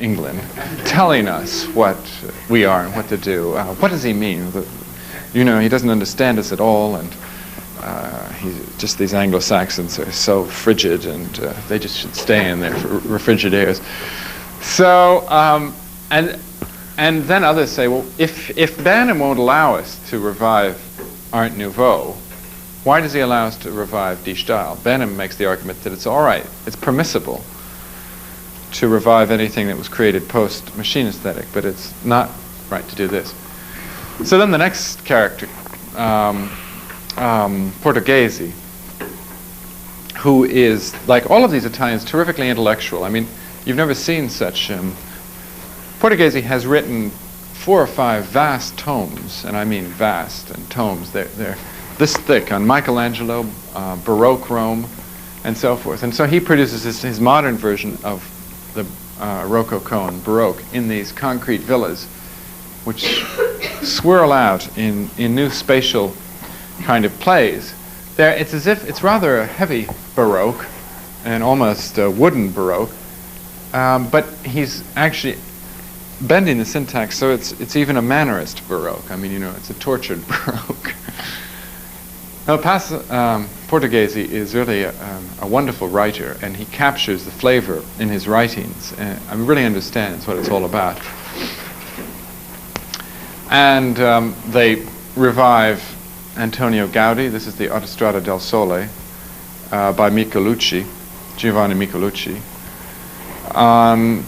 England, telling us what we are and what to do. What does he mean? You know, he doesn't understand us at all, and just these Anglo-Saxons are so frigid, and they just should stay in their refrigeraires. So, and then others say, well, if Banham won't allow us to revive Art Nouveau, why does he allow us to revive Die Style? Banham makes the argument that it's all right, it's permissible to revive anything that was created post-machine aesthetic, but it's not right to do this. So then the next character, Portoghese, who is, like all of these Italians, terrifically intellectual. I mean, you've never seen such. Portoghese has written 4 or 5 vast tomes, and I mean vast, and tomes. They're this thick on Michelangelo, Baroque Rome, and so forth. And so he produces his modern version of the Rococo and Baroque in these concrete villas, which swirl out in new spatial kind of plays. It's as if it's rather a heavy Baroque and almost a wooden Baroque, but he's actually bending the syntax so it's even a Mannerist Baroque. I mean, you know, it's a tortured Baroque. Now, Portoghese is really a wonderful writer, and he captures the flavor in his writings, and I really understands what it's all about. And they revive Antonio Gaudi. This is the Autostrada del Sole by Michelucci, Giovanni Michelucci,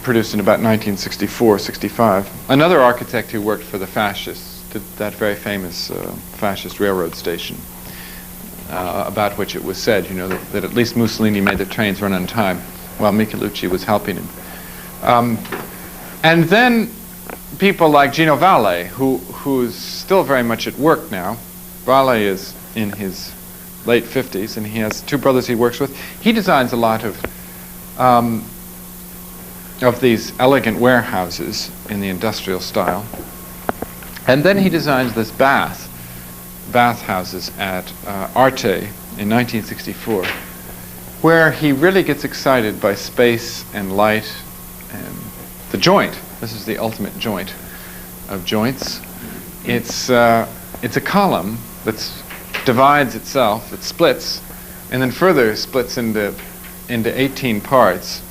produced in about 1964-65. Another architect who worked for the fascists, did that very famous fascist railroad station, about which it was said, you know, that at least Mussolini made the trains run on time while Michelucci was helping him. And then people like Gino Valle, who's still very much at work now. Valle is in his late 50s, and he has 2 brothers he works with. He designs a lot of these elegant warehouses in the industrial style. And then he designs this bathhouses at Arte in 1964, where he really gets excited by space and light and the joint. This is the ultimate joint of joints. It's a column that divides itself, it splits, and then further splits into 18 parts,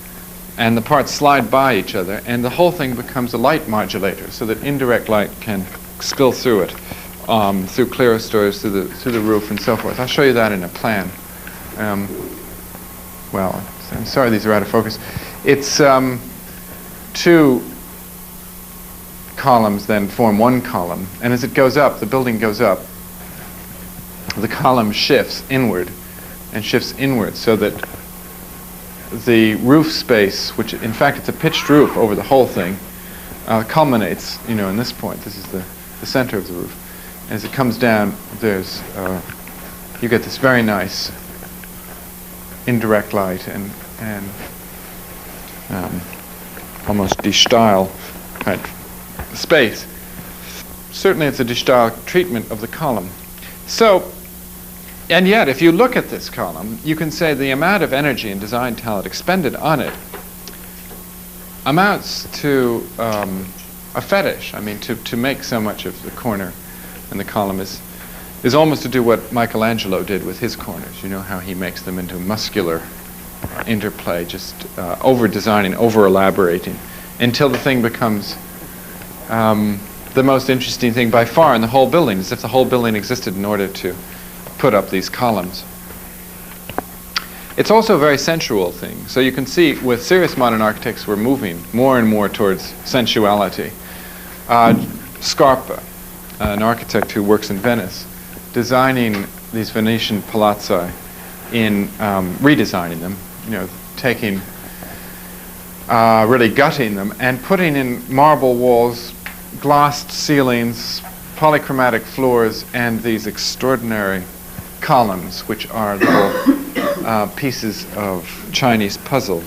and the parts slide by each other, and the whole thing becomes a light modulator, so that indirect light can spill through it, through clerestories, through the roof, and so forth. I'll show you that in a plan. Well, I'm sorry these are out of focus. It's 2 columns then form 1 column, and as it goes up, the building goes up, the column shifts inward and shifts inward, so that the roof space, which in fact it's a pitched roof over the whole thing, culminates, you know, in this point. This is the center of the roof. And as it comes down, there's you get this very nice indirect light and almost Die Style kind of space. Certainly it's a Die Style treatment of the column. So, and yet if you look at this column, you can say the amount of energy and design talent expended on it amounts to a fetish. I mean, to make so much of the corner and the column is almost to do what Michelangelo did with his corners. You know how he makes them into muscular interplay, just over-designing, over-elaborating, until the thing becomes the most interesting thing by far in the whole building, as if the whole building existed in order to put up these columns. It's also a very sensual thing. So you can see with serious modern architects we're moving more and more towards sensuality. Scarpa, an architect who works in Venice, designing these Venetian palazzi in redesigning them, you know, taking, really gutting them and putting in marble walls, glossed ceilings, polychromatic floors, and these extraordinary columns, which are little pieces of Chinese puzzle,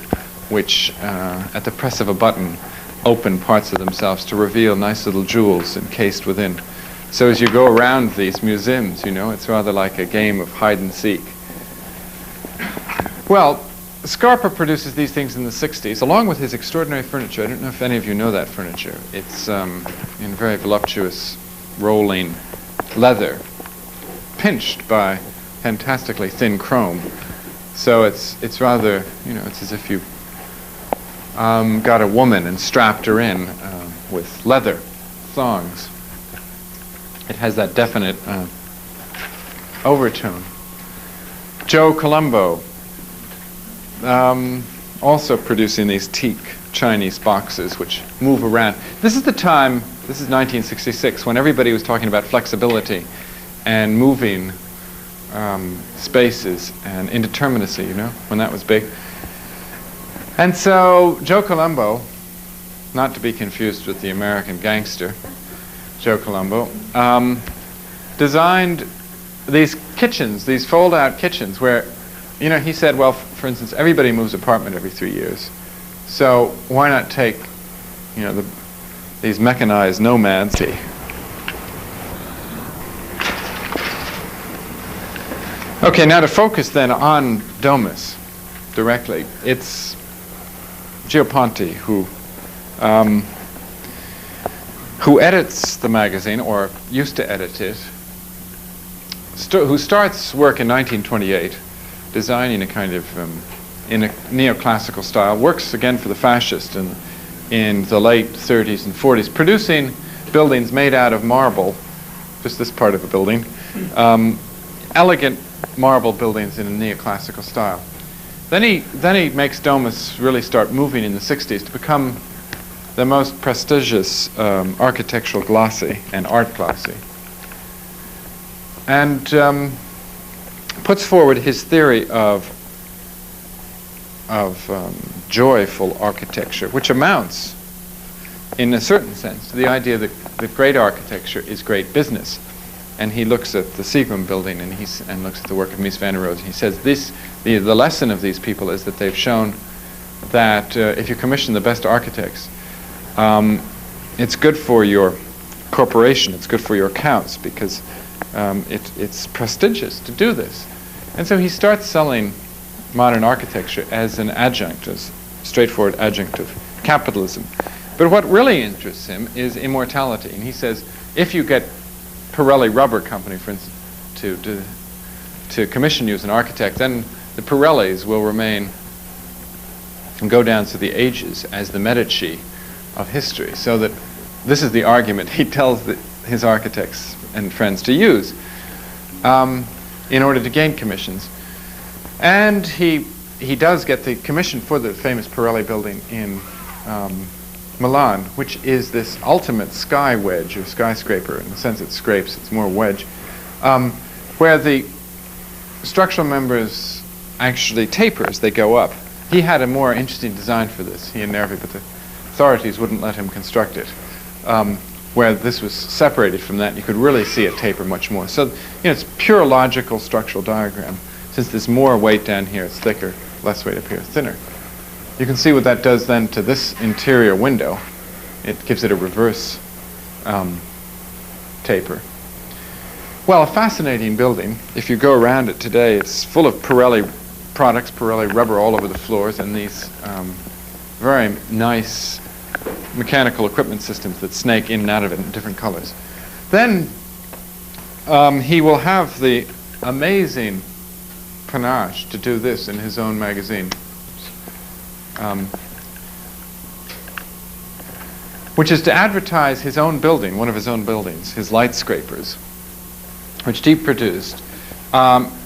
which at the press of a button open parts of themselves to reveal nice little jewels encased within. So as you go around these museums, you know, it's rather like a game of hide and seek. Well, Scarpa produces these things in the 60s, along with his extraordinary furniture. I don't know if any of you know that furniture. It's in very voluptuous, rolling leather, pinched by fantastically thin chrome. So it's rather, it's as if you got a woman and strapped her in with leather thongs. It has that definite overtone. Joe Colombo, also producing these teak Chinese boxes which move around. This is the time, this is 1966, when everybody was talking about flexibility and moving spaces and indeterminacy, when that was big. And so Joe Colombo, not to be confused with the American gangster, Joe Colombo, designed these kitchens, these fold-out kitchens where, he said, well, for instance, everybody moves apartment every 3 years. So why not take, these mechanized nomads. Okay, now to focus then on Domus directly. It's Gio Ponti who edits the magazine, or used to edit it, who starts work in 1928, designing a kind of, in a neoclassical style, works again for the fascists in the late 30s and 40s, producing buildings made out of marble, just this part of a building, elegant marble buildings in a neoclassical style. Then he makes Domus really start moving in the 60s to become the most prestigious architectural glossy and art glossy, and puts forward his theory of joyful architecture, which amounts, in a certain sense, to the idea that great architecture is great business. And he looks at the Zzoom building and looks at the work of Mies van der Rohe. He says the lesson of these people is that they've shown that if you commission the best architects, it's good for your corporation, it's good for your accounts, because it's prestigious to do this. And so he starts selling modern architecture as an adjunct, as a straightforward adjunct of capitalism. But what really interests him is immortality. And he says, if you get Pirelli Rubber Company, for instance, to commission you as an architect, then the Pirellis will remain and go down through the ages as the Medici of history. So that this is the argument he tells his architects and friends to use in order to gain commissions. And he does get the commission for the famous Pirelli building in Milan, which is this ultimate sky wedge, or skyscraper. In the sense it scrapes, it's more wedge, where the structural members actually taper as they go up. He had a more interesting design for this, he and Nervi, but the authorities wouldn't let him construct it, where this was separated from that. You could really see it taper much more. So it's pure logical structural diagram. Since there's more weight down here, it's thicker, less weight up here, thinner. You can see what that does then to this interior window. It gives it a reverse taper. Well, a fascinating building. If you go around it today, it's full of Pirelli products, Pirelli rubber all over the floors, and these very nice mechanical equipment systems that snake in and out of it in different colors. Then he will have the amazing panache to do this in his own magazine, which is to advertise his own building, one of his own buildings, his light scrapers, which he produced,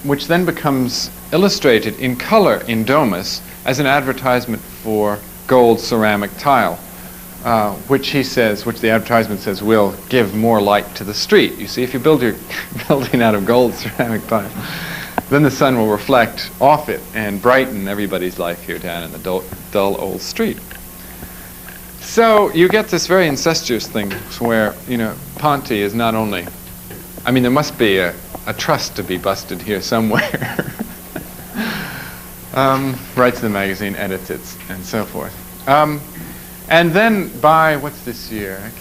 which then becomes illustrated in color in Domus as an advertisement for gold ceramic tile, which the advertisement says will give more light to the street. You see, if you build your building out of gold ceramic tile, then the sun will reflect off it and brighten everybody's life here down in the dull old street. So you get this very incestuous thing where, Ponti is not only, there must be a trust to be busted here somewhere. Writes the magazine, edits it, and so forth. And then by, what's this year?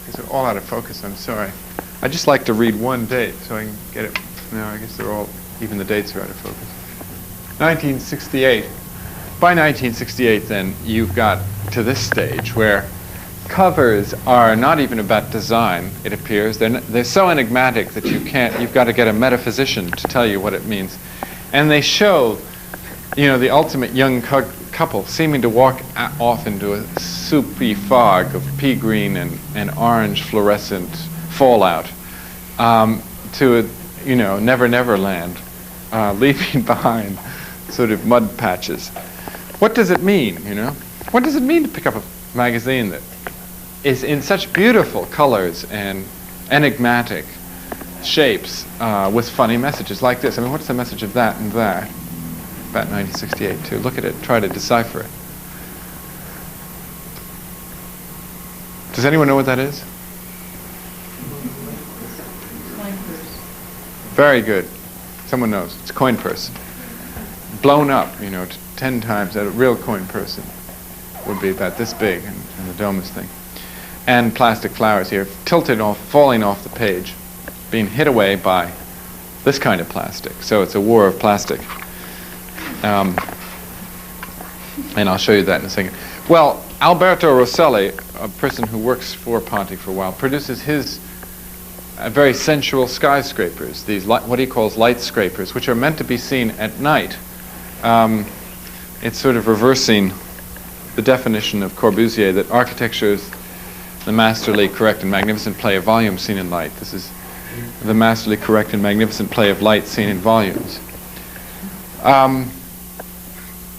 These are all out of focus, I'm sorry. I just like to read one date so I can get it. No, I guess they're all, even the dates are out of focus. 1968. by 1968, then, you've got to this stage where covers are not even about design, it appears. They're so enigmatic that you've got to get a metaphysician to tell you what it means. And they show, the ultimate young couple seeming to walk off into a soupy fog of pea green and orange fluorescent fallout to a, never never land, leaving behind sort of mud patches. What does it mean, What does it mean to pick up a magazine that is in such beautiful colors and enigmatic shapes with funny messages like this? I mean, what's the message of that and that? About 1968, too. Look at it, try to decipher it. Does anyone know what that is? Coin purse. Very good. Someone knows. It's a coin purse. Blown up, 10 times. A real coin purse would be about this big in the Domus thing. And plastic flowers here, tilted off, falling off the page, being hit away by this kind of plastic. So it's a war of plastic. And I'll show you that in a second. Well, Alberto Rosalee, a person who works for Ponti for a while, produces his very sensual skyscrapers, these what he calls light scrapers, which are meant to be seen at night. It's sort of reversing the definition of Corbusier that architecture is the masterly, correct, and magnificent play of volume seen in light. This is the masterly, correct, and magnificent play of light seen in volumes.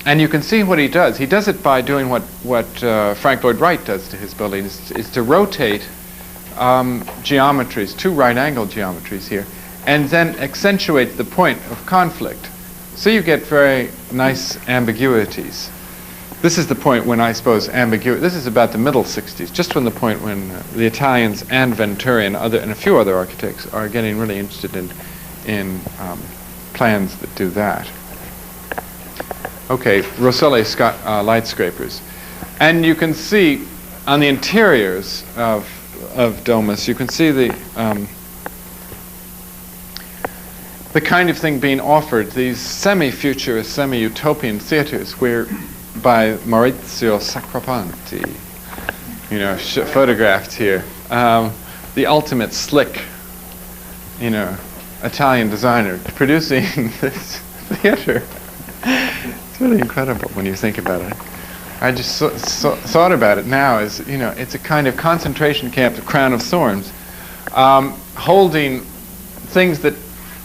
And you can see what he does. He does it by doing what Frank Lloyd Wright does to his buildings, is to rotate geometries, two right-angle geometries here, and then accentuate the point of conflict. So you get very nice ambiguities. This is the point when I suppose ambiguity, this is about the middle 60s, just when the point when the Italians and Venturi and a few other architects are getting really interested in plans that do that. Okay, Rosalee's got light scrapers. And you can see on the interiors of Domus, you can see the kind of thing being offered, these semi-futurist, semi-utopian theaters where by Maurizio Sacrapanti, photographed here, the ultimate slick, Italian designer producing this theater. It's really incredible when you think about it. I just thought about it now as, it's a kind of concentration camp, the crown of thorns, holding things that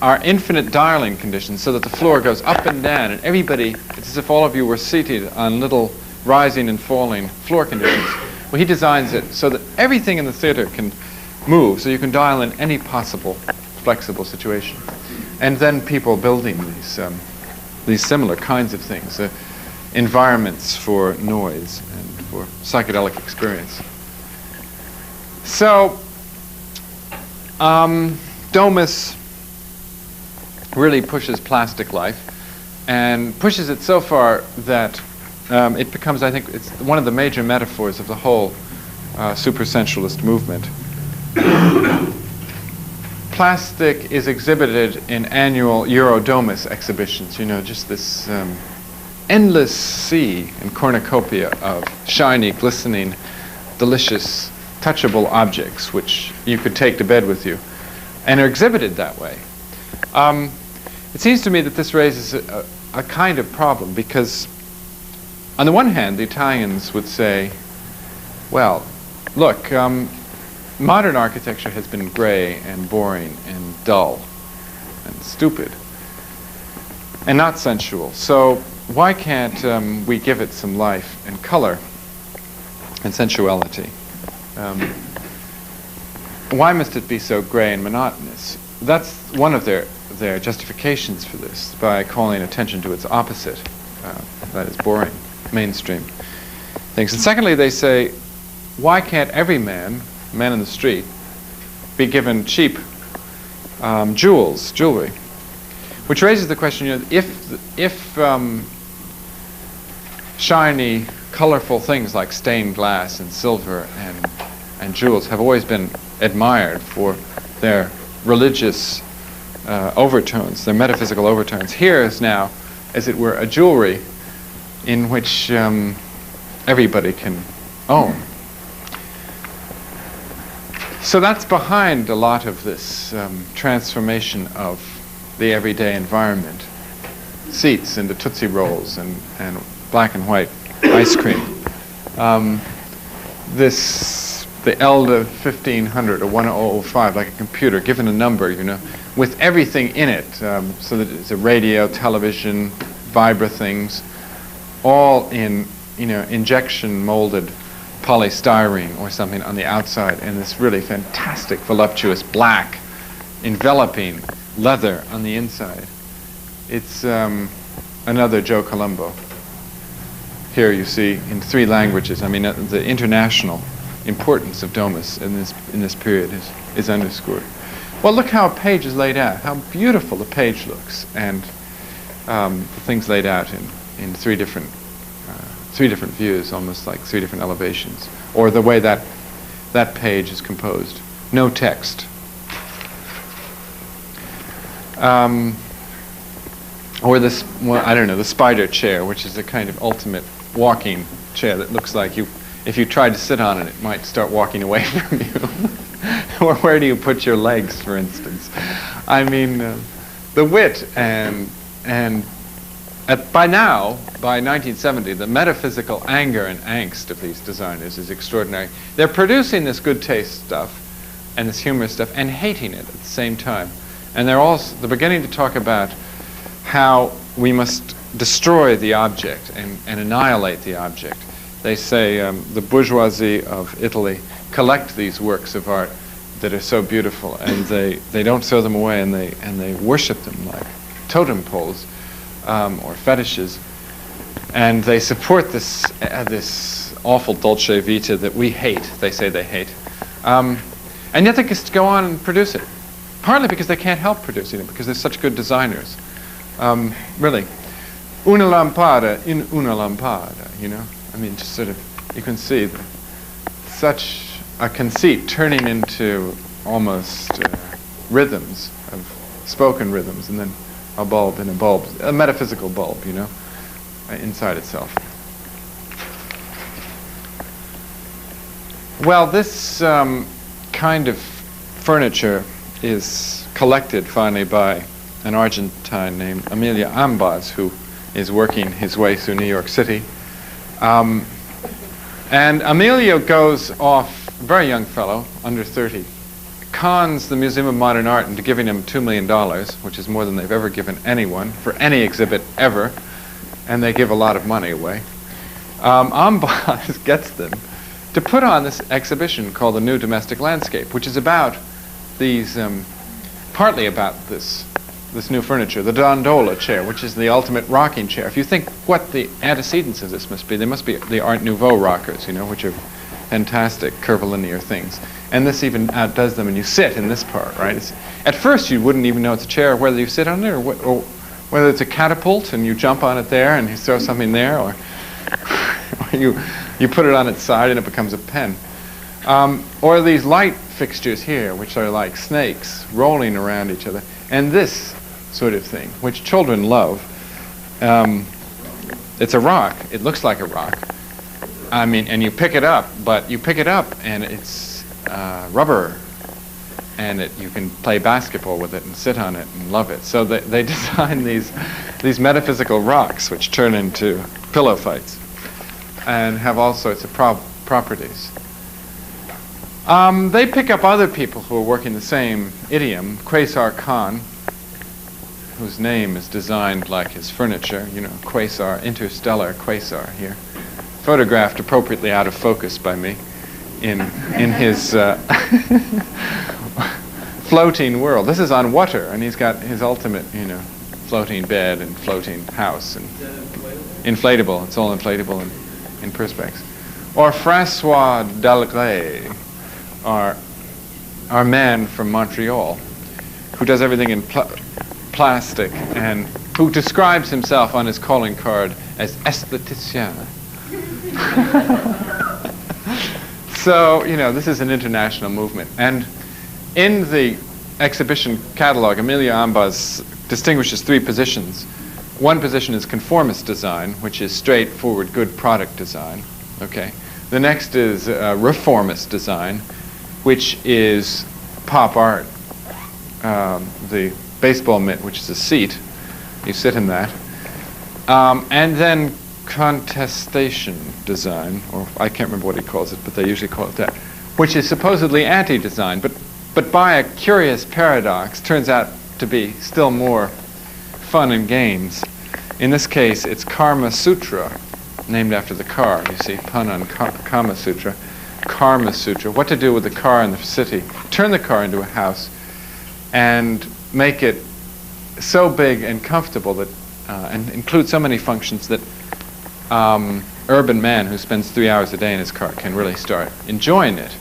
are infinite dialing conditions so that the floor goes up and down and everybody, it's as if all of you were seated on little rising and falling floor conditions. Well, he designs it so that everything in the theater can move, so you can dial in any possible flexible situation. And then people building these similar kinds of things, environments for noise and for psychedelic experience. So, Domus really pushes plastic life and pushes it so far that it becomes, I think, it's one of the major metaphors of the whole supersensualist movement. Plastic is exhibited in annual Eurodomus exhibitions, just this endless sea and cornucopia of shiny, glistening, delicious, touchable objects which you could take to bed with you and are exhibited that way. It seems to me that this raises a kind of problem because on the one hand, the Italians would say, well, look, modern architecture has been gray and boring and dull and stupid and not sensual. So why can't we give it some life and color and sensuality? Why must it be so gray and monotonous? That's one of their justifications for this, by calling attention to its opposite, that is boring, mainstream things. And secondly, they say, why can't every man in the street, be given cheap jewelry? Which raises the question, if shiny, colorful things like stained glass and silver and jewels have always been admired for their religious overtones, their metaphysical overtones. Here is now, as it were, a jewelry in which everybody can own. So that's behind a lot of this transformation of the everyday environment. Seats into Tootsie Rolls and black and white ice cream. The Elda 1500 or 1005, like a computer, given a number, you know, with everything in it, so that it's a radio, television, vibra things, all in, you know, injection molded polystyrene or something on the outside, and this really fantastic, voluptuous black, enveloping leather on the inside. It's another Joe Colombo. Here you see in 3 languages. I mean, the international importance of Domus in this period is underscored. Well, look how a page is laid out. How beautiful the page looks, and the things laid out in 3 different views, almost like 3 different elevations, or the way that page is composed. No text. Or this, well, I don't know, the spider chair, which is a kind of ultimate walking chair that looks like if you tried to sit on it, it might start walking away from you. Or where do you put your legs, for instance? I mean, the wit by now, by 1970, the metaphysical anger and angst of these designers is extraordinary. They're producing this good taste stuff and this humorous stuff and hating it at the same time. And they're beginning to talk about how we must destroy the object and annihilate the object. They say the bourgeoisie of Italy collect these works of art that are so beautiful, and they don't throw them away, and they worship them like totem poles or fetishes, and they support this awful Dolce Vita that we hate. They say they hate, and yet they just go on and produce it. Partly because they can't help producing it, because they're such good designers. Really, una lampada in una lampada, you know? I mean, just sort of, you can see such a conceit turning into almost rhythms, of spoken rhythms, and then a bulb in a bulb, a metaphysical bulb, you know, inside itself. Well, this kind of furniture is collected finally by an Argentine named Emilio Ambas, who is working his way through New York City. And Emilio goes off, a very young fellow, under 30, cons the Museum of Modern Art into giving him $2 million, which is more than they've ever given anyone for any exhibit ever, and they give a lot of money away. Ambas gets them to put on this exhibition called The New Domestic Landscape, which is about these, partly about this new furniture, the Dondola chair, which is the ultimate rocking chair. If you think what the antecedents of this must be, they must be the Art Nouveau rockers, you know, which are fantastic curvilinear things. And this even outdoes them, and you sit in this part, right? At first you wouldn't even know it's a chair, whether you sit on it or whether it's a catapult and you jump on it there and you throw something there, or you put it on its side and it becomes a pen. Or these light fixtures here, which are like snakes rolling around each other. And this sort of thing, which children love. It's a rock. It looks like a rock. I mean, and you pick it up, but you pick it up and it's rubber, and you can play basketball with it and sit on it and love it. So they design these metaphysical rocks which turn into pillow fights and have all sorts of properties. They pick up other people who are working the same idiom. Quasar Khan, whose name is designed like his furniture, you know, quasar, interstellar quasar here, photographed appropriately out of focus by me in his floating world. This is on water, and he's got his ultimate, you know, floating bed and floating house and inflatable. It's all inflatable in perspex. Or Francois Dalgré, our man from Montreal, who does everything in plastic, and who describes himself on his calling card as esthéticien. So, you know, this is an international movement. And in the exhibition catalog, Emilio Ambas distinguishes 3 positions. one position is conformist design, which is straightforward, good product design. Okay. The next is reformist design, which is pop art. The baseball mitt, which is a seat. You sit in that. And then contestation design, or I can't remember what he calls it, but they usually call it that, which is supposedly anti-design, but by a curious paradox turns out to be still more fun and games. In this case, it's Karma Sutra, named after the car. You see, pun on Kama Sutra. Karma Sutra. What to do with the car in the city. Turn the car into a house and make it so big and comfortable that, and include so many functions that urban man who spends 3 hours a day in his car can really start enjoying it.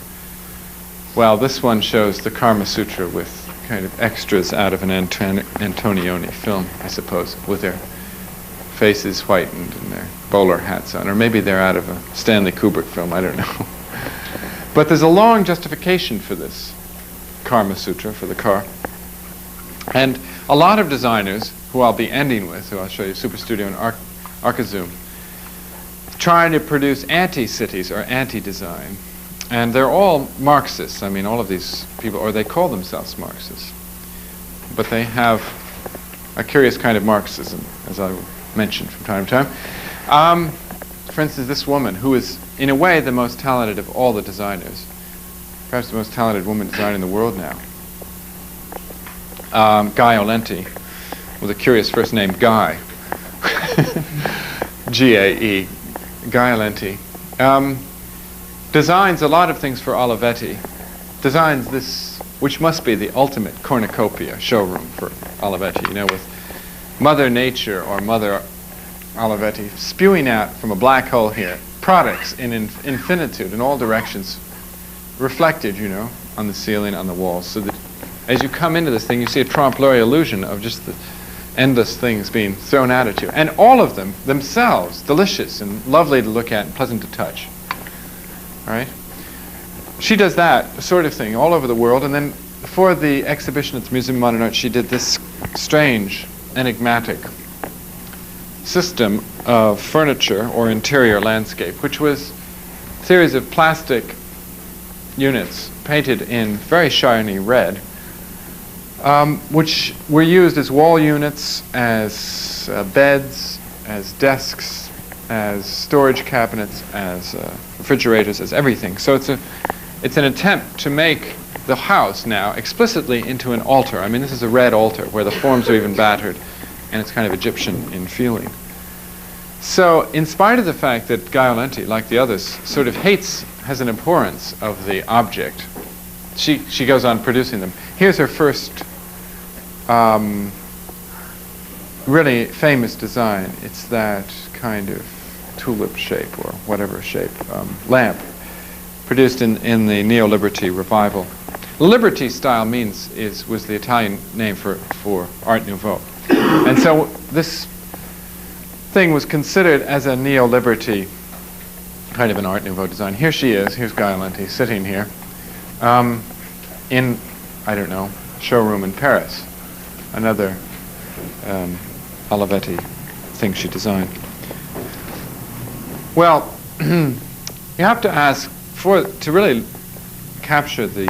Well, this one shows the Karma Sutra with kind of extras out of an Antonioni film, I suppose, with their faces whitened and their bowler hats on. Or maybe they're out of a Stanley Kubrick film, I don't know. But there's a long justification for this Karma Sutra, for the car. And a lot of designers, who I'll be ending with, who I'll show you, Superstudio and Zoom, try to produce anti-cities or anti-design. And they're all Marxists. I mean, all of these people, or they call themselves Marxists. But they have a curious kind of Marxism, as I mentioned from time to time. For instance, this woman, who is, in a way, the most talented of all the designers, perhaps the most talented woman designer in the world now, Guy Olenti, with a curious first name, Guy. G-A-E. Guy Olenti. Designs a lot of things for Olivetti. Designs this, which must be the ultimate cornucopia showroom for Olivetti, you know, with Mother Nature or Mother Olivetti spewing out from a black hole here products in infinitude in all directions, reflected, you know, on the ceiling, on the walls, so that as you come into this thing, you see a trompe-l'oeil illusion of just the endless things being thrown out at you, and all of them themselves delicious and lovely to look at and pleasant to touch. All right? She does that sort of thing all over the world, and then for the exhibition at the Museum of Modern Art, she did this strange, enigmatic system of furniture or interior landscape, which was a series of plastic units painted in very shiny red, which were used as wall units, as beds, as desks, as storage cabinets, as refrigerators, as everything. So it's an attempt to make the house now explicitly into an altar. I mean, this is a red altar where the forms are even battered, and it's kind of Egyptian in feeling. So in spite of the fact that Guy Olenti, like the others, sort of has an abhorrence of the object, she goes on producing them. Here's her first really famous design. It's that kind of tulip shape or whatever shape lamp produced in the Neo-Liberty revival. Liberty style was the Italian name for Art Nouveau. And so this thing was considered as a Neo-Liberty kind of an Art Nouveau design. Here she is, here's Guy Olenti sitting here in, I don't know, showroom in Paris. Another Olivetti thing she designed. Well, you have to ask, to really capture the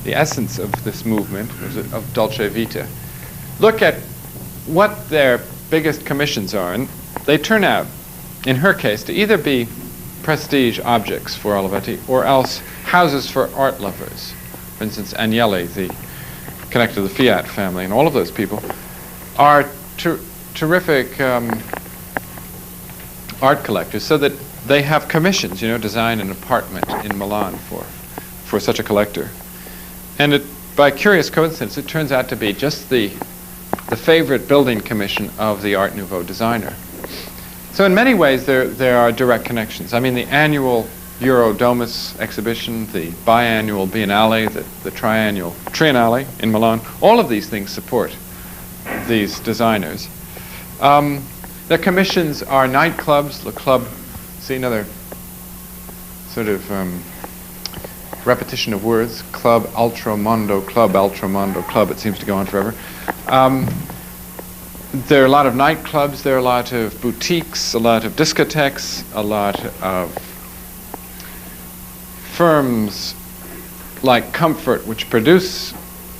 essence of this movement, of Dolce Vita, look at what their biggest commissions are, and they turn out, in her case, to either be prestige objects for Olivetti or else houses for art lovers. For instance, Agnelli, the connected to the Fiat family, and all of those people are terrific art collectors, so that they have commissions, you know, design an apartment in Milan for such a collector. And by curious coincidence, it turns out to be just the favorite building commission of the Art Nouveau designer. So in many ways, there are direct connections. I mean, the annual Euro Domus exhibition, the biannual Biennale, the Triennale in Milan, all of these things support these designers. Their commissions are nightclubs, Le Club, see another sort of repetition of words, Club Ultramondo, Club Ultramondo, Club, it seems to go on forever. there are a lot of nightclubs, there are a lot of boutiques, a lot of discotheques, a lot of firms like Comfort, which produce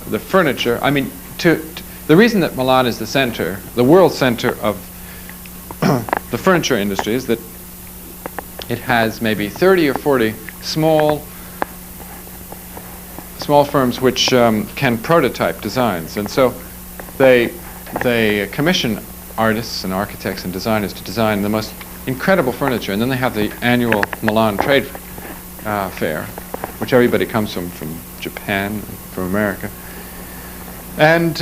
the furniture. I mean, the reason that Milan is the center, the world center of the furniture industry, is that it has maybe 30 or 40 small firms which can prototype designs, and so they commission artists and architects and designers to design the most incredible furniture, and then they have the annual Milan Trade Fair, which everybody comes from Japan, from America, and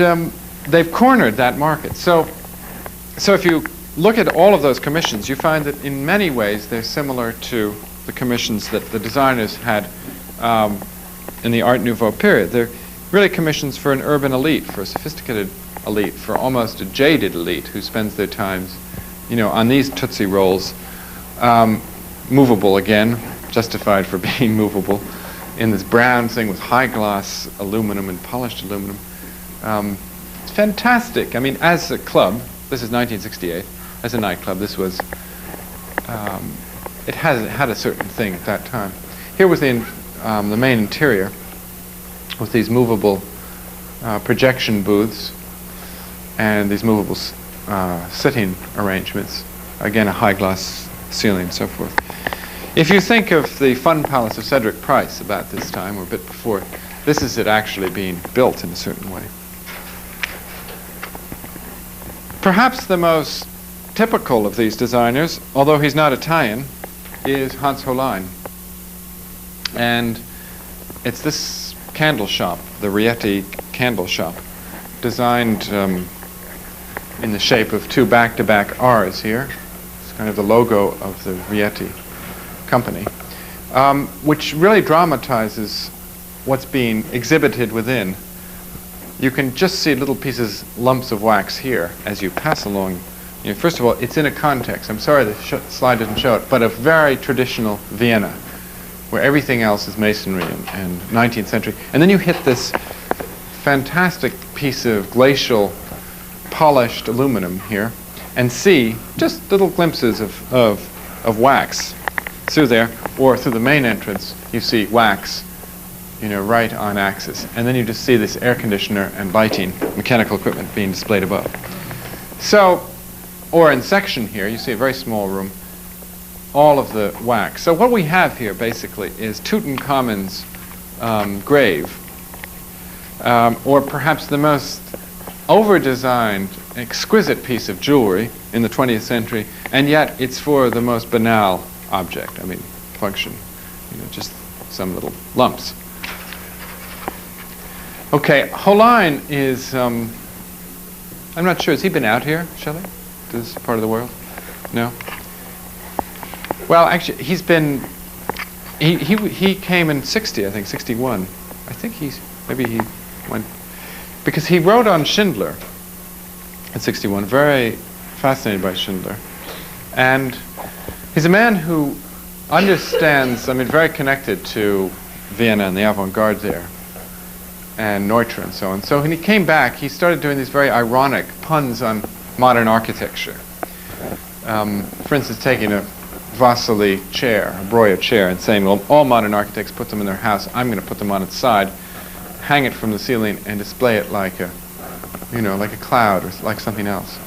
they've cornered that market. So if you look at all of those commissions, you find that in many ways they're similar to the commissions that the designers had in the Art Nouveau period. They're really commissions for an urban elite, for a sophisticated elite, for almost a jaded elite who spends their times, on these Tootsie Rolls, movable again, justified for being movable, in this brown thing with high gloss aluminum and polished aluminum. It's fantastic. I mean, as a club, this is 1968. As a nightclub, this was, it had a certain thing at that time. Here was the main interior with these movable projection booths and these movable sitting arrangements. Again, a high glass ceiling and so forth. If you think of the Fun Palace of Cedric Price about this time, or a bit before, this is it actually being built in a certain way. Perhaps the most typical of these designers, although he's not Italian, is Hans Hollein. And it's this candle shop, the Rillette candle shop, designed in the shape of two back-to-back R's here. It's kind of the logo of the Rillette company, which really dramatizes what's being exhibited within. You can just see little pieces, lumps of wax here as you pass along. First of all, it's in a context. I'm sorry the slide didn't show it, but a very traditional Vienna, where everything else is masonry and 19th century. And then you hit this fantastic piece of glacial polished aluminum here, and see just little glimpses of wax through there, or through the main entrance. You see wax, right on axis, and then you just see this air conditioner and lighting, mechanical equipment being displayed above. So, or in section here, you see a very small room, all of the wax. So what we have here basically is Tutankhamun's grave, or perhaps the most over-designed, exquisite piece of jewelry in the 20th century, and yet it's for the most banal object. I mean, function, just some little lumps. Okay, Hollein is, I'm not sure, has he been out here, Shelley? This part of the world? No? Well, actually, he's been, he came in 60, I think, 61. I think maybe he went, because he wrote on Schindler at 61, very fascinated by Schindler. And he's a man who understands, very connected to Vienna and the avant-garde there, and Neutra and so on. So when he came back, he started doing these very ironic puns on modern architecture. For instance, taking a Rosalee chair, a Breuer chair, and saying, well, all modern architects put them in their house. I'm going to put them on its side, hang it from the ceiling, and display it like a, like a cloud or like something else.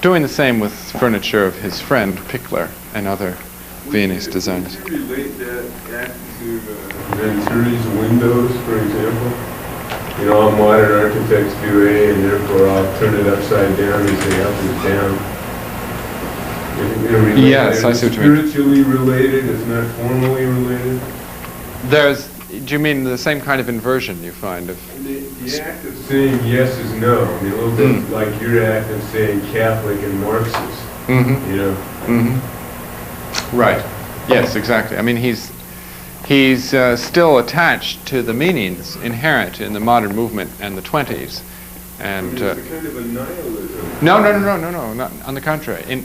Doing the same with furniture of his friend Pickler and other Viennese designers. Would you relate that act to Venturi's windows, for example? All modern architects do A, and therefore I'll turn it upside down and say up is down. Yes, I see what you mean. Spiritually related, it's not formally related. Do you mean the same kind of inversion you find of? The act of saying yes is no. A little bit like your act of saying Catholic and Marxist. Right. Yes, exactly. He's still attached to the meanings inherent in the modern movement and the 20s, and it's a kind of a nihilism. No. Not, on the contrary.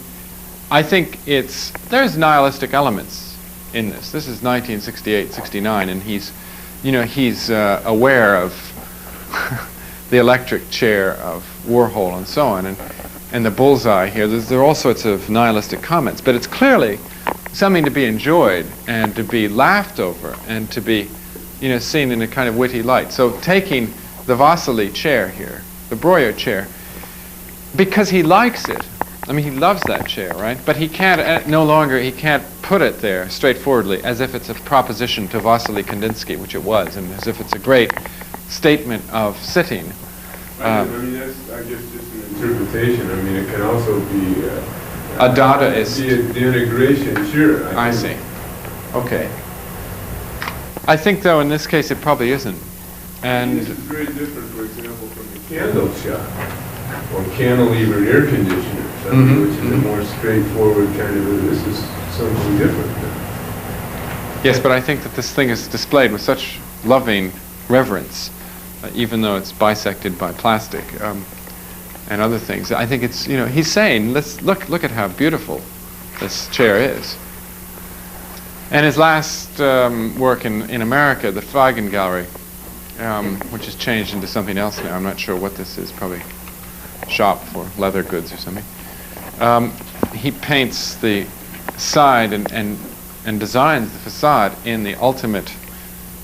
I think there's nihilistic elements in this. This is 1968, 69, and he's aware of the electric chair of Warhol and so on. And the bullseye here, there are all sorts of nihilistic comments, but it's clearly something to be enjoyed and to be laughed over and to be, seen in a kind of witty light. So taking the Rosalee chair here, the Breuer chair, because he likes it. I mean, he loves that chair, right? But he can't, he can't put it there straightforwardly as if it's a proposition to Wassily Kandinsky, which it was, and as if it's a great statement of sitting. I mean, that's, I guess, just an interpretation. I mean, it can also be a Dadaist. Be a denigration, sure. I see. Okay. I think, though, in this case, it probably isn't. And this is very different, for example, from the candle shop or cantilever air conditioners, which is a more straightforward kind of, this is something different. Yes, but I think that this thing is displayed with such loving reverence, even though it's bisected by plastic and other things. I think it's, he's saying, let's look at how beautiful this chair is. And his last work in America, the Fagin Gallery, which has changed into something else now. I'm not sure what this is, probably shop for leather goods or something. He paints the side and designs the facade in the ultimate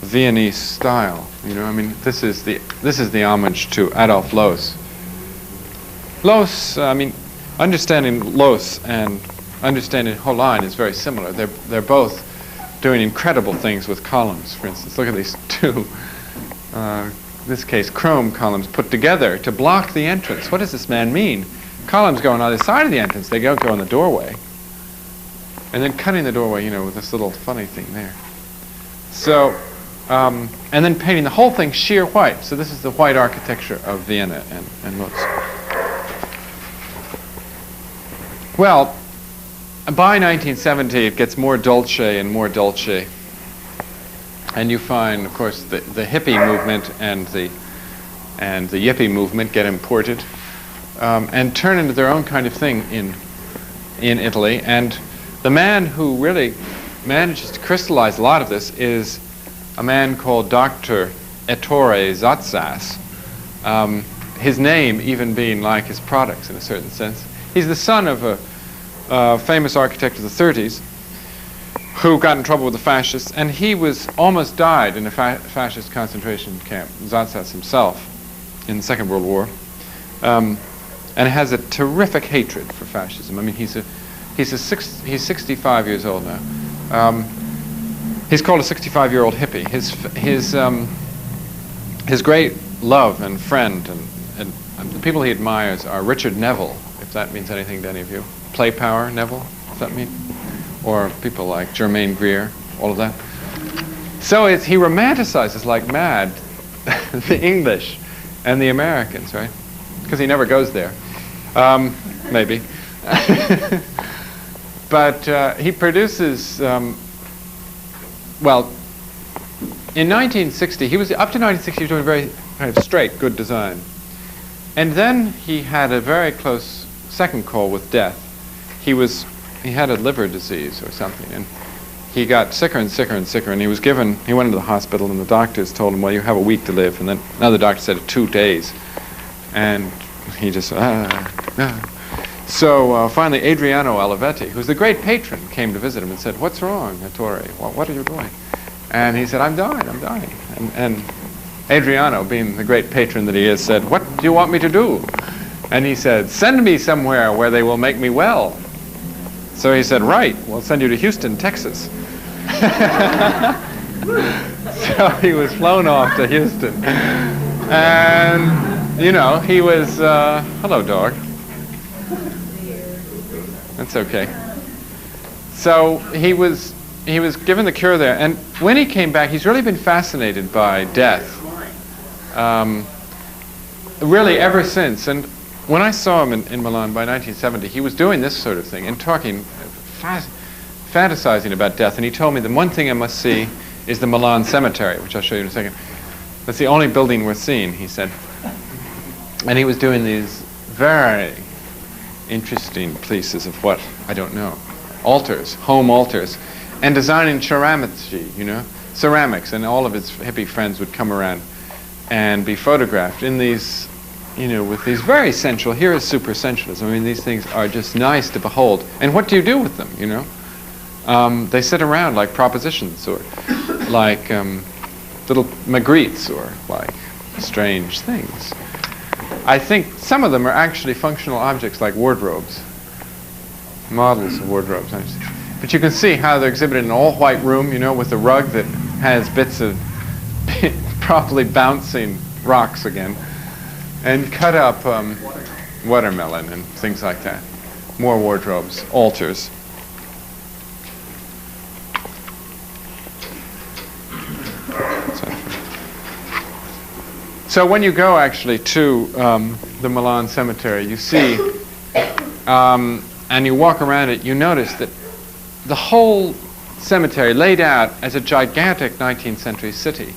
Viennese style. I mean, this is the homage to Adolf Loos. Loos, I mean, understanding Loos and understanding Hollein is very similar. They're both doing incredible things with columns. For instance, look at these two, in this case, chrome columns put together to block the entrance. What does this man mean? Columns go on either side of the entrance. They don't go in the doorway. And then cutting the doorway, with this little funny thing there. So, and then painting the whole thing sheer white. So this is the white architecture of Vienna and Lutz. Well, by 1970, it gets more dolce and more dolce. And you find, of course, the hippie movement and the yippie movement get imported and turn into their own kind of thing in Italy. And the man who really manages to crystallize a lot of this is a man called Dr. Ettore Sottsass, his name even being like his products in a certain sense. He's the son of a famous architect of the 30s who got in trouble with the fascists, and he almost died in a fascist concentration camp, Sottsass himself, in the Second World War, and has a terrific hatred for fascism. I mean, he's 65 years old now. He's called a 65-year-old hippie. His great love and friend and the people he admires are Richard Neville, if that means anything to any of you. Play Power Neville, does that mean? Or people like Germaine Greer, all of that. So he romanticizes like mad the English and the Americans, right? Because he never goes there. Maybe. But he produces, well, in 1960, up to 1960, he was doing very kind of straight, good design. And then he had a very close second call with death. He had a liver disease or something, and he got sicker and sicker and sicker, and he went into the hospital, and the doctors told him, well, you have a week to live, and then another doctor said 2 days. And he just, So finally, Adriano Olivetti, who's the great patron, came to visit him and said, what's wrong, Ettore? What are you doing? And he said, I'm dying. And Adriano, being the great patron that he is, said, what do you want me to do? And he said, send me somewhere where they will make me well. So he said, right, we'll send you to Houston, Texas. So he was flown off to Houston. And, he was, hello, dog. That's okay. So he was given the cure there. And when he came back, he's really been fascinated by death. Really ever since. And when I saw him in Milan by 1970, he was doing this sort of thing and talking, fantasizing about death. And he told me the one thing I must see is the Milan Cemetery, which I'll show you in a second. That's the only building worth seeing, he said. And he was doing these very interesting pieces of what, I don't know, altars, home altars, and designing ceramics, ceramics, and all of his hippie friends would come around and be photographed in these, with these very sensual, here is super sensualism. I mean, these things are just nice to behold. And what do you do with them, They sit around like propositions, or like little Magrittes, or like strange things. I think some of them are actually functional objects like wardrobes, models of wardrobes. But you can see how they're exhibited in an all-white room, with a rug that has bits of properly bouncing rocks again, and cut up watermelon and things like that. More wardrobes, altars. So when you go actually to the Milan Cemetery, you see, and you walk around it, you notice that the whole cemetery laid out as a gigantic 19th century city,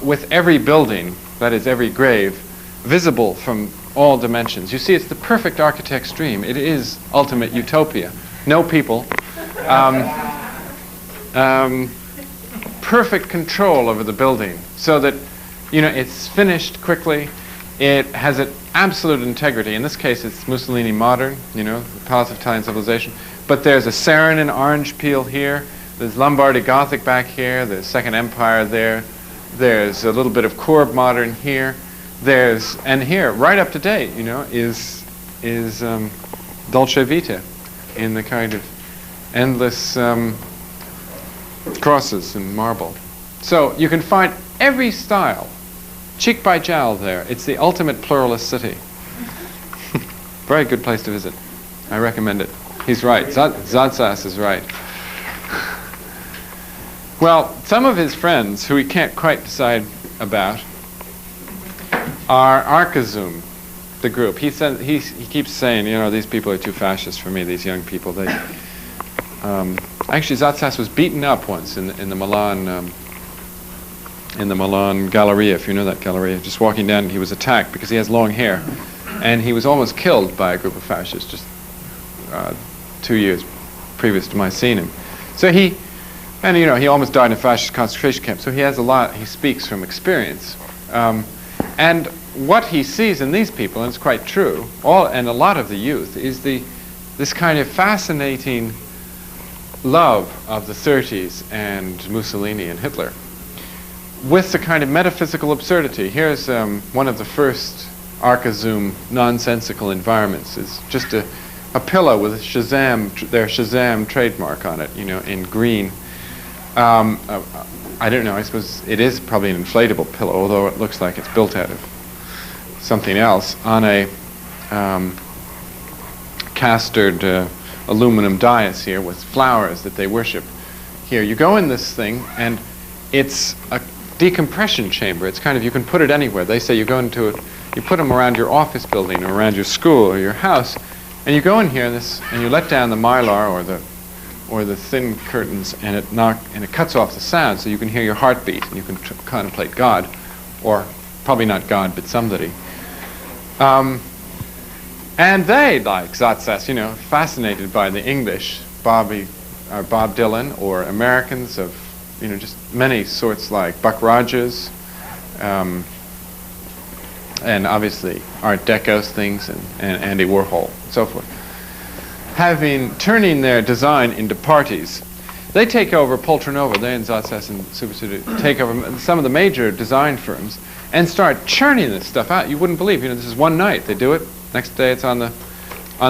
with every building, that is every grave, visible from all dimensions. You see, it's the perfect architect's dream. It is ultimate utopia. No people. Perfect control over the building, so that it's finished quickly. It has an absolute integrity. In this case, it's Mussolini modern, the Palace of Italian Civilization. But there's a Sarin and orange peel here. There's Lombardy Gothic back here. There's Second Empire there. There's a little bit of Courbe modern here. And here, right up to date, is Dolce Vita in the kind of endless crosses in marble. So you can find every style, cheek by jowl there. It's the ultimate pluralist city. Very good place to visit. I recommend it. He's right. Sottsass is right. Well, some of his friends, who he can't quite decide about, are Zzoom, the group. He said he keeps saying, these people are too fascist for me. These young people. They actually, Sottsass was beaten up once in the Milan. In the Milan Galleria, if you know that Galleria, just walking down, he was attacked because he has long hair, and he was almost killed by a group of fascists just 2 years previous to my seeing him. So he almost died in a fascist concentration camp. So he has he speaks from experience, and what he sees in these people, and it's quite true, and a lot of the youth, is this kind of fascinating love of the 30s and Mussolini and Hitler, with the kind of metaphysical absurdity. Here's one of the first Zzoom nonsensical environments. It's just a pillow with their Shazam trademark on it, in green. I don't know, I suppose it is probably an inflatable pillow, although it looks like it's built out of something else, on a castored aluminum dais here with flowers that they worship. Here, you go in this thing, and it's a decompression chamber. It's kind of, you can put it anywhere. They say you go into it, you put them around your office building or around your school or your house, and you go in here and you let down the mylar or the thin curtains, and it cuts off the sound, so you can hear your heartbeat and you can contemplate God, or probably not God but somebody. And they, like Sottsass, fascinated by the English, Bob Dylan, or Americans of just many sorts, like Buck Rogers, and obviously Art Deco's things, and Andy Warhol, and so forth. Turning their design into parties, they take over Poltronova, they and Sottsass and Superstudio take over some of the major design firms and start churning this stuff out. You wouldn't believe, this is one night, they do it, next day it's on the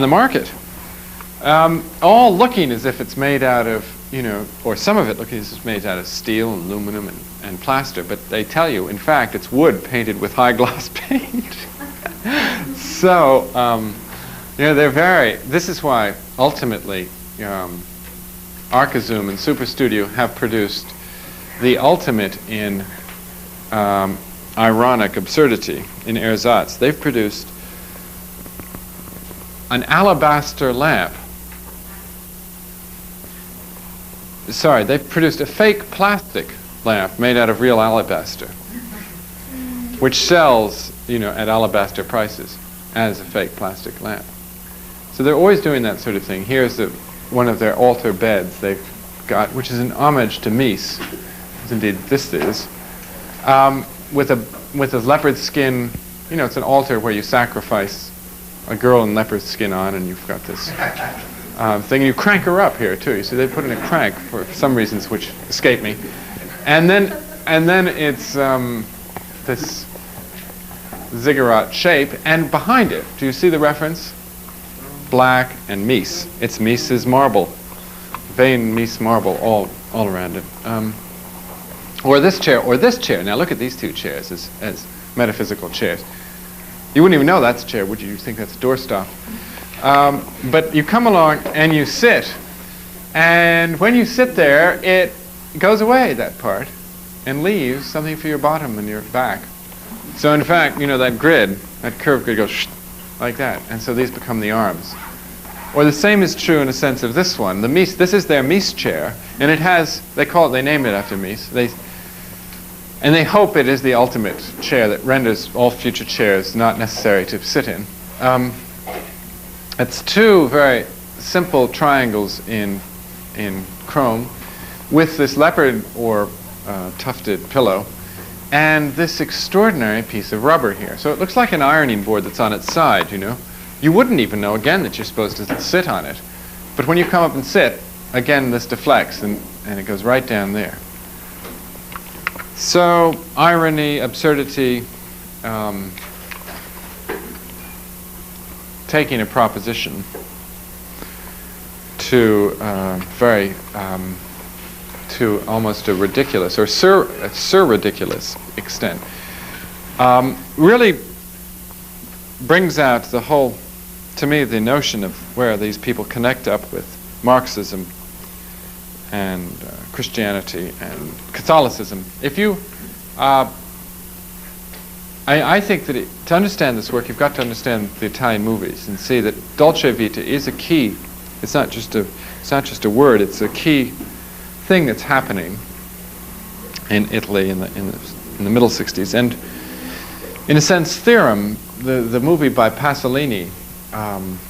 market. All looking as if it's made out of, or some of it looking as if it's made out of steel and aluminum and plaster, but they tell you, in fact, it's wood painted with high gloss paint. So, this is why, ultimately, Zzoom and Superstudio have produced the ultimate in ironic absurdity in ersatz. They've produced an alabaster lamp. Sorry, they've produced a fake plastic lamp made out of real alabaster, which sells, at alabaster prices as a fake plastic lamp. So they're always doing that sort of thing. Here's one of their altar beds they've got, which is an homage to Mees, as indeed this is, with with a leopard skin, it's an altar where you sacrifice a girl in leopard skin on, and you've got this thing. You crank her up here too. You see, they put in a crank for some reasons which escape me, and then it's this ziggurat shape, and behind it, do you see the reference? Black and Mees. It's Mees's marble, vein Mees marble all around it. Or this chair, or this chair. Now look at these two chairs as metaphysical chairs. You wouldn't even know that's a chair, would you? You think that's a doorstop. But you come along and you sit, and when you sit there, it goes away, that part, and leaves something for your bottom and your back. So in fact, that grid, that curved grid goes like that, and so these become the arms. Or the same is true in a sense of this one. The Mees, this is their Mees chair, and it has, they name it after Mees. And they hope it is the ultimate chair that renders all future chairs not necessary to sit in. It's two very simple triangles in chrome with this leopard or tufted pillow and this extraordinary piece of rubber here. So it looks like an ironing board that's on its side, You wouldn't even know, again, that you're supposed to sit on it. But when you come up and sit, again, this deflects and it goes right down there. So, irony, absurdity, taking a proposition to to almost a ridiculous or sur-ridiculous extent, really brings out the whole, to me, the notion of where these people connect up with Marxism and Christianity and Catholicism. If you, I think that to understand this work, you've got to understand the Italian movies and see that Dolce Vita is a key. It's not just a a word. It's a key thing that's happening in Italy in the middle '60s. And in a sense, Theorem, the movie by Pasolini,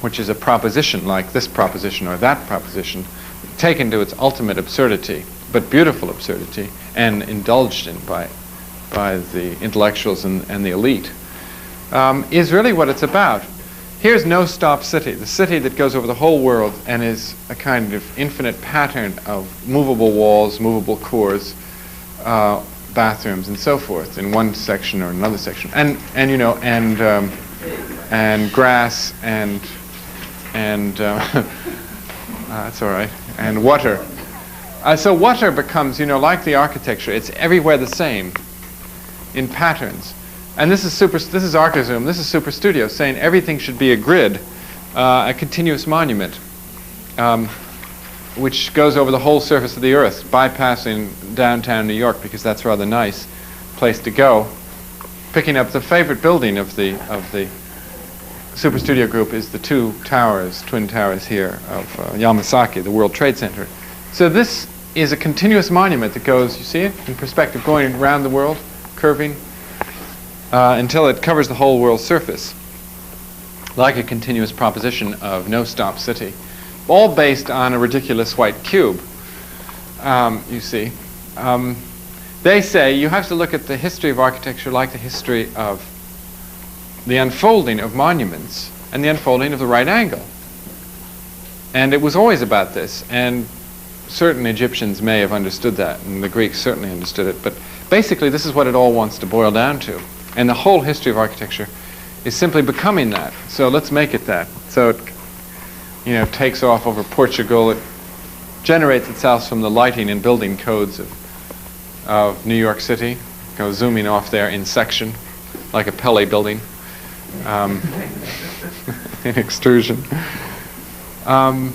which is a proposition like this proposition or that proposition, taken to its ultimate absurdity, but beautiful absurdity, and indulged in by the intellectuals and the elite, is really what it's about. Here's No Stop City, the city that goes over the whole world and is a kind of infinite pattern of movable walls, movable cores, bathrooms, and so forth in one section or another section, and grass and that's all right, and water. So water becomes, like the architecture, it's everywhere the same in patterns. And this is Archizum, this is Superstudio, saying everything should be a grid, a continuous monument, which goes over the whole surface of the earth, bypassing downtown New York, because that's a rather nice place to go. Picking up the favorite building of the Superstudio group is the twin towers here of Yamasaki, the World Trade Center. So this is a continuous monument that goes, you see it, in perspective, going around the world, curving, until it covers the whole world's surface, like a continuous proposition of No Stop City, all based on a ridiculous white cube, you see. They say you have to look at the history of architecture like the history of the unfolding of monuments and the unfolding of the right angle. And it was always about this, and certain Egyptians may have understood that, and the Greeks certainly understood it, but basically this is what it all wants to boil down to. And the whole history of architecture is simply becoming that. So let's make it that. So it takes off over Portugal. It generates itself from the lighting and building codes of New York City. Goes zooming off there in section, like a Pele building, in extrusion. And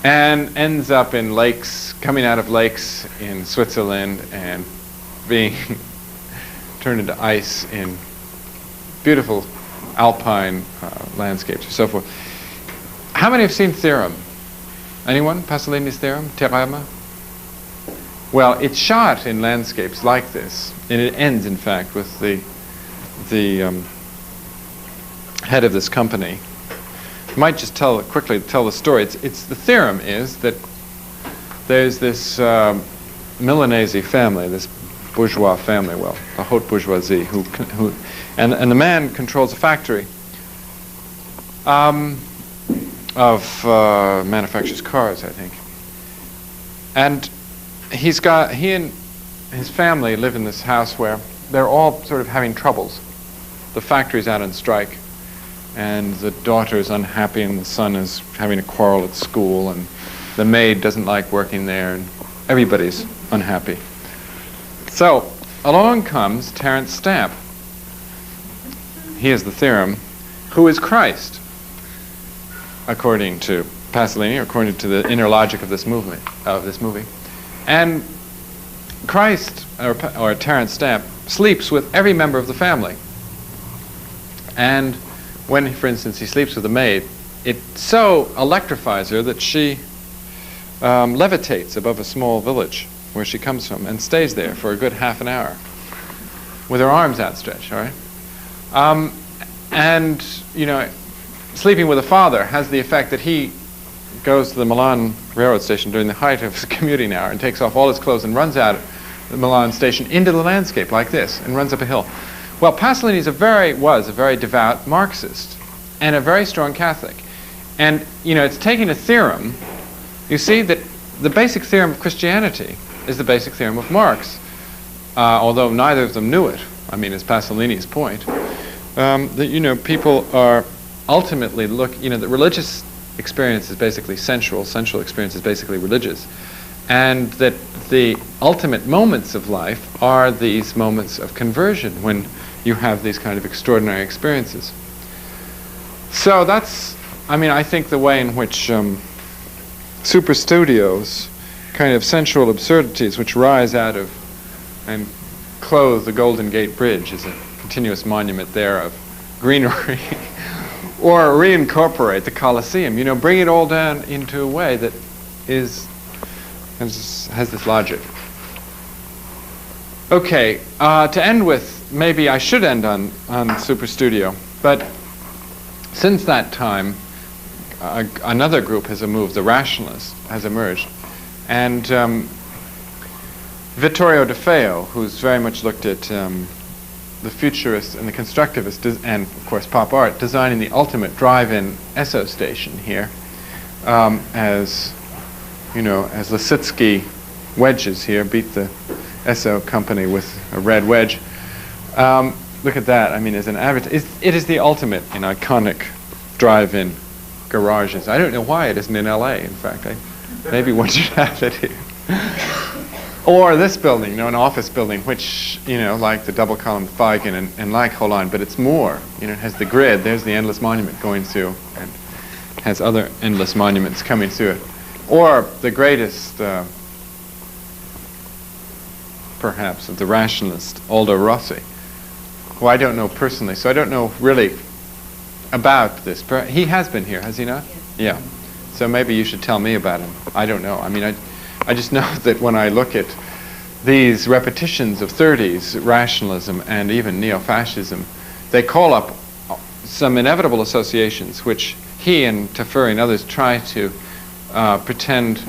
ends up in lakes, coming out of lakes in Switzerland and being turned into ice in beautiful alpine landscapes and so forth. How many have seen Theorem? Anyone? Pasolini's Theorem? Theorem? Well, it's shot in landscapes like this, and it ends, in fact, with the head of this company. I might just quickly tell the story. It's the theorem is that there's this Milanese family, this bourgeois family, well, the haute bourgeoisie, and the man controls a factory of manufactures cars, I think. And he and his family live in this house where they're all sort of having troubles. The factory's out on strike, and the daughter's unhappy, and the son is having a quarrel at school, and the maid doesn't like working there, and everybody's unhappy. So along comes Terence Stamp. He is the Theorem, who is Christ, according to Pasolini, according to the inner logic of this movie. And Christ, or Terence Stamp, sleeps with every member of the family. And when, for instance, he sleeps with a maid, it so electrifies her that she levitates above a small village where she comes from and stays there for a good half an hour with her arms outstretched, all right? And, you know, sleeping with a father has the effect that he goes to the Milan railroad station during the height of his commuting hour and takes off all his clothes and runs out of the Milan station into the landscape like this and runs up a hill. Well, Pasolini was a very devout Marxist and a very strong Catholic. And, you know, it's taking a theorem. You see that the basic theorem of Christianity is the basic theorem of Marx, although neither of them knew it. I mean, it's Pasolini's point. That, you know, people are ultimately that religious experience is basically sensual experience is basically religious, and that the ultimate moments of life are these moments of conversion when you have these kind of extraordinary experiences. So that's, I mean, I think the way in which Superstudio's kind of sensual absurdities which rise out of and clothe the Golden Gate Bridge is a continuous monument there of greenery, or reincorporate the Colosseum, you know, bring it all down into a way that has this logic. Okay, to end with, maybe I should end on Superstudio, but since that time, another group has emerged, the Rationalist has emerged, and Vittorio De Feo, who's very much looked at the futurist and the constructivist, and of course pop art, designing the ultimate drive-in Esso station here, as you know, as Lissitzky wedges here beat the Esso company with a red wedge. Look at that! I mean, as an advertisement, it is the ultimate in iconic drive-in garages. I don't know why it isn't in L.A. In fact, maybe one should have it here. Or this building, you know, an office building, which, you know, like the double-columned Fagin and like Holon, but it's more. You know, it has the grid. There's the endless monument going through, and has other endless monuments coming through it. Or the greatest, perhaps, of the rationalists, Aldo Rossi, who I don't know personally, so I don't know really about this. He has been here, has he not? Yes. Yeah. So maybe you should tell me about him. I don't know. I mean, I just know that when I look at these repetitions of 30s rationalism and even neo-fascism, they call up some inevitable associations which he and Tafuri and others try to pretend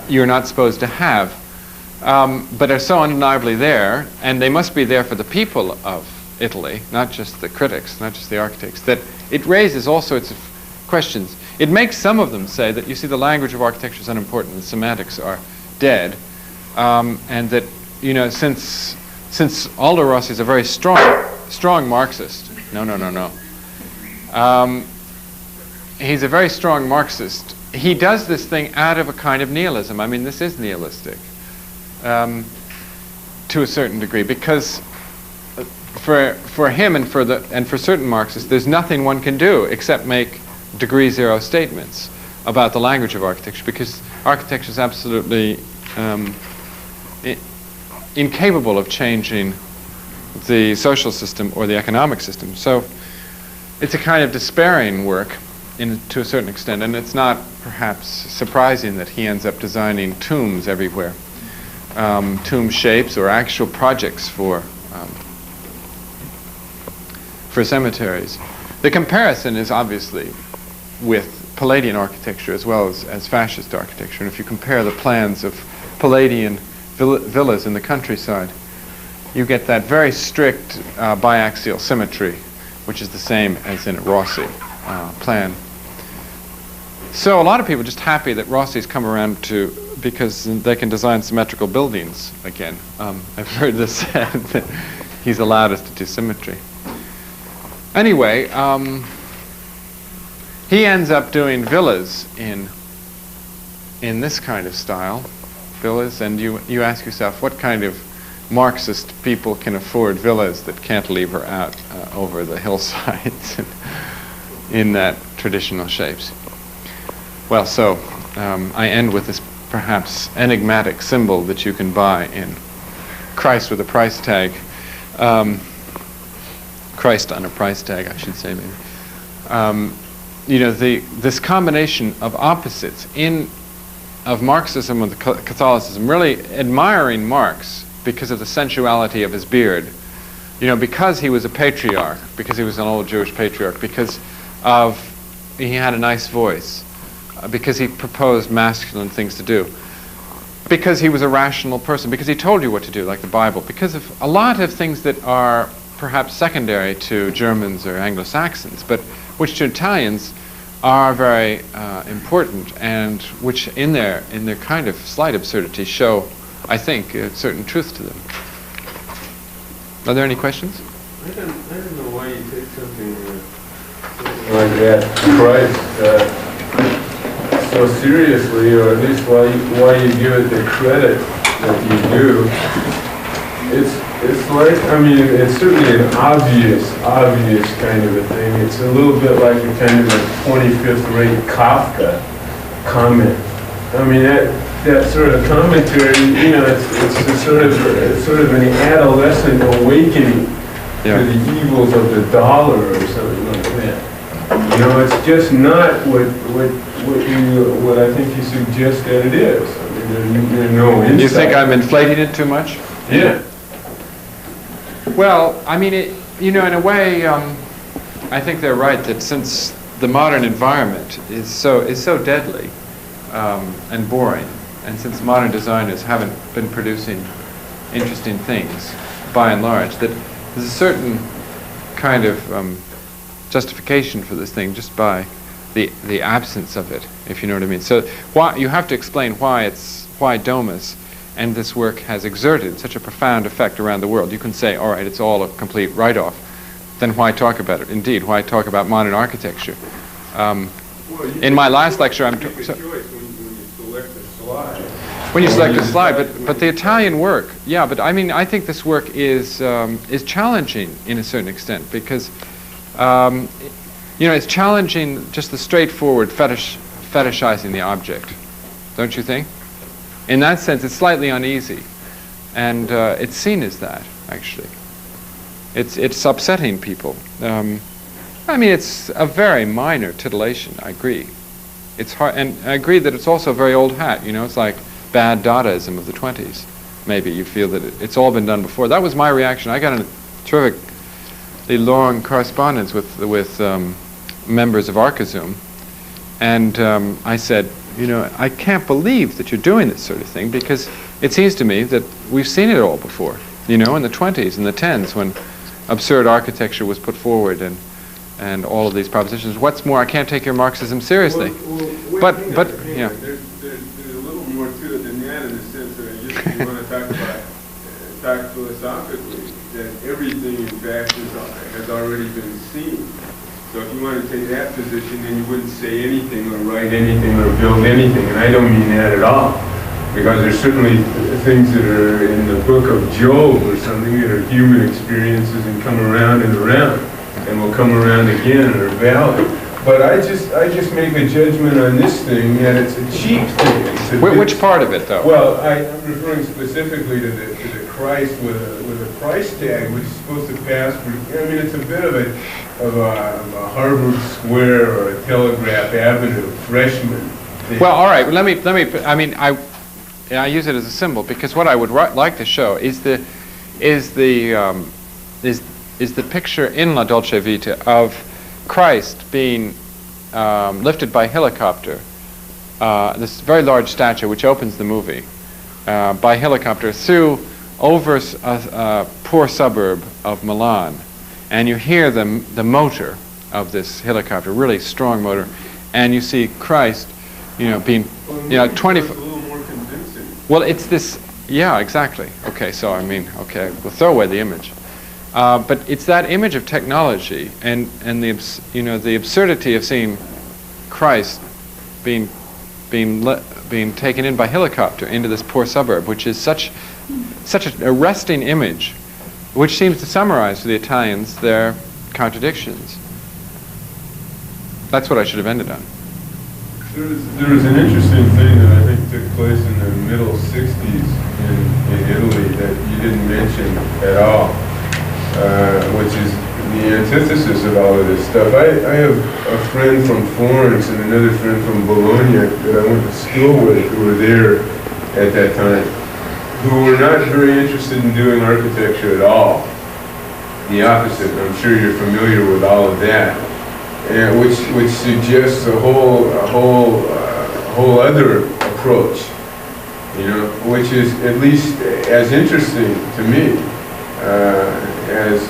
you're not supposed to have, but are so undeniably there, and they must be there for the people of Italy, not just the critics, not just the architects, that it raises all sorts of questions. It makes some of them say that, you see, the language of architecture is unimportant, the semantics are dead, and that, you know, since Aldo Rossi is a very strong Marxist, he's a very strong Marxist, he does this thing out of a kind of nihilism. I mean, this is nihilistic to a certain degree, because for him and for certain Marxists, there's nothing one can do except make degree zero statements about the language of architecture, because architecture is absolutely incapable of changing the social system or the economic system. So it's a kind of despairing work to a certain extent, and it's not perhaps surprising that he ends up designing tombs everywhere, tomb shapes or actual projects for cemeteries. The comparison is obviously with Palladian architecture as well as fascist architecture. And if you compare the plans of Palladian villas in the countryside you get that very strict biaxial symmetry, which is the same as in a Rossi plan. So a lot of people are just happy that Rossi's come around because they can design symmetrical buildings again. I've heard this said that he's allowed us to do symmetry. Anyway, he ends up doing villas in this kind of style, villas, and you ask yourself, what kind of Marxist people can afford villas that cantilever out over the hillsides in that traditional shapes? Well, so I end with this perhaps enigmatic symbol that you can buy in Christ with a price tag. Christ on a price tag, I should say, maybe. You know, this combination of opposites of Marxism and Catholicism, really admiring Marx because of the sensuality of his beard, you know, because he was a patriarch, because he was an old Jewish patriarch, because he had a nice voice, because he proposed masculine things to do, because he was a rational person, because he told you what to do, like the Bible, because of a lot of things that are perhaps secondary to Germans or Anglo-Saxons, but which to Italians are very important, and which in their kind of slight absurdity show, I think, a certain truth to them. Are there any questions? I don't know why you take something like that, Christ, so seriously, or at least why you give it the credit that you do. It's like, I mean, it's certainly an obvious kind of a thing. It's a little bit like a kind of a 25th rate Kafka comment. I mean, that sort of commentary, you know, it's a sort of an adolescent awakening to the evils of the dollar or something like that. You know, it's just not what I think you suggest that it is. I mean, there's no insight. You think I'm inflating it too much? Yeah. Well, I mean, you know, in a way, I think they're right that since the modern environment is so deadly and boring, and since modern designers haven't been producing interesting things, by and large, that there's a certain kind of justification for this thing just by the absence of it, if you know what I mean. So you have to explain why Domus and this work has exerted such a profound effect around the world. You can say, all right, it's all a complete write-off. Then why talk about it? Indeed, why talk about modern architecture? In my last lecture, I'm when you select a slide. When you select a slide, but the Italian work, yeah. But I mean, I think this work is challenging in a certain extent because you know, it's challenging just the straightforward fetishizing the object, don't you think? In that sense, it's slightly uneasy, and it's seen as that, actually. It's upsetting people. I mean, it's a very minor titillation, I agree. It's hard, and I agree that it's also a very old hat, you know, it's like bad Dadaism of the 20s. Maybe you feel that it's all been done before. That was my reaction. I got a terrifically long correspondence with members of Zzoom, and I said, you know, I can't believe that you're doing this sort of thing, because it seems to me that we've seen it all before, you know, in the 20s and the 10s when absurd architecture was put forward and all of these propositions. What's more, I can't take your Marxism seriously. But yeah. There's a little more to it than that, in the sense that if you want to talk philosophically, that everything in fact has already been seen. So if you want to take that position, then you wouldn't say anything or write anything or build anything, and I don't mean that at all. Because there's certainly things that are in the book of Job or something that are human experiences and come around and around, and will come around again and are valid. But I just make a judgment on this thing that it's a cheap thing. Which part of it, though? Well, I'm referring specifically to the Christ with a price tag, which is supposed to pass for. I mean, it's a bit of a Harvard Square or a Telegraph Avenue freshman thing. Well, all right. Let me. I mean, I use it as a symbol because what I would like to show is the picture in La Dolce Vita of Christ being lifted by helicopter. This very large statue, which opens the movie, by helicopter through over a poor suburb of Milan, and you hear the motor of this helicopter, really strong motor, and you see Christ, being, 20. It's a little more convincing. Well, it's this. Yeah, exactly. Okay, so okay, we'll throw away the image, but it's that image of technology and the absurdity of seeing Christ being taken in by helicopter into this poor suburb, which is such an arresting image, which seems to summarize for the Italians their contradictions. That's what I should have ended on. There was an interesting thing that I think took place in the middle 60s in Italy that you didn't mention at all, which is the antithesis of all of this stuff. I have a friend from Florence and another friend from Bologna that I went to school with who were there at that time, who were not very interested in doing architecture at all. The opposite. I'm sure you're familiar with all of that, and which suggests a whole other approach, which is at least as interesting to me as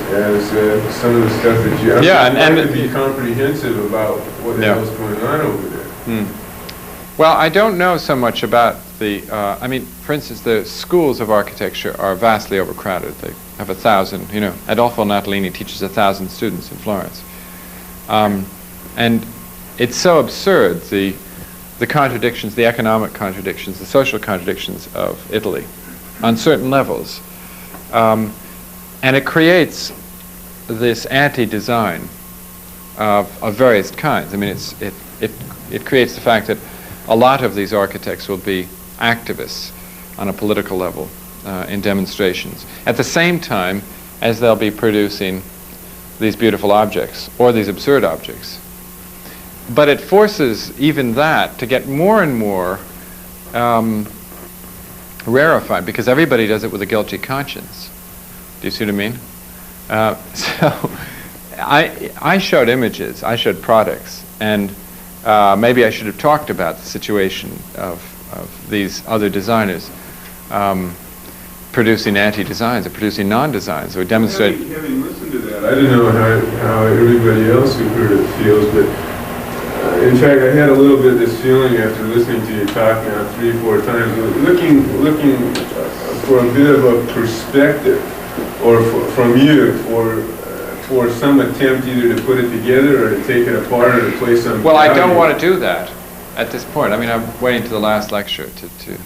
some of the stuff that you. And to be comprehensive about what the hell's going on over there. Well, I don't know so much about the. For instance, the schools of architecture are vastly overcrowded. They have 1,000. Adolfo Natalini teaches 1,000 students in Florence, and it's so absurd the contradictions, the economic contradictions, the social contradictions of Italy, on certain levels, and it creates this anti-design of various kinds. It creates the fact that a lot of these architects will be activists on a political level in demonstrations, at the same time as they'll be producing these beautiful objects or these absurd objects. But it forces even that to get more and more rarefied, because everybody does it with a guilty conscience. Do you see what I mean? So I showed images, I showed products, and maybe I should have talked about the situation of these other designers producing anti-designs or producing non-designs or demonstrating. Having listened to that, I don't know how everybody else who heard it feels, but in fact, I had a little bit of this feeling after listening to you talk now 3 or 4 times, looking for a bit of a perspective, or from you, for some attempt either to put it together or to take it apart or to play some. Well, I don't want to do that at this point. I'm waiting to the last lecture to.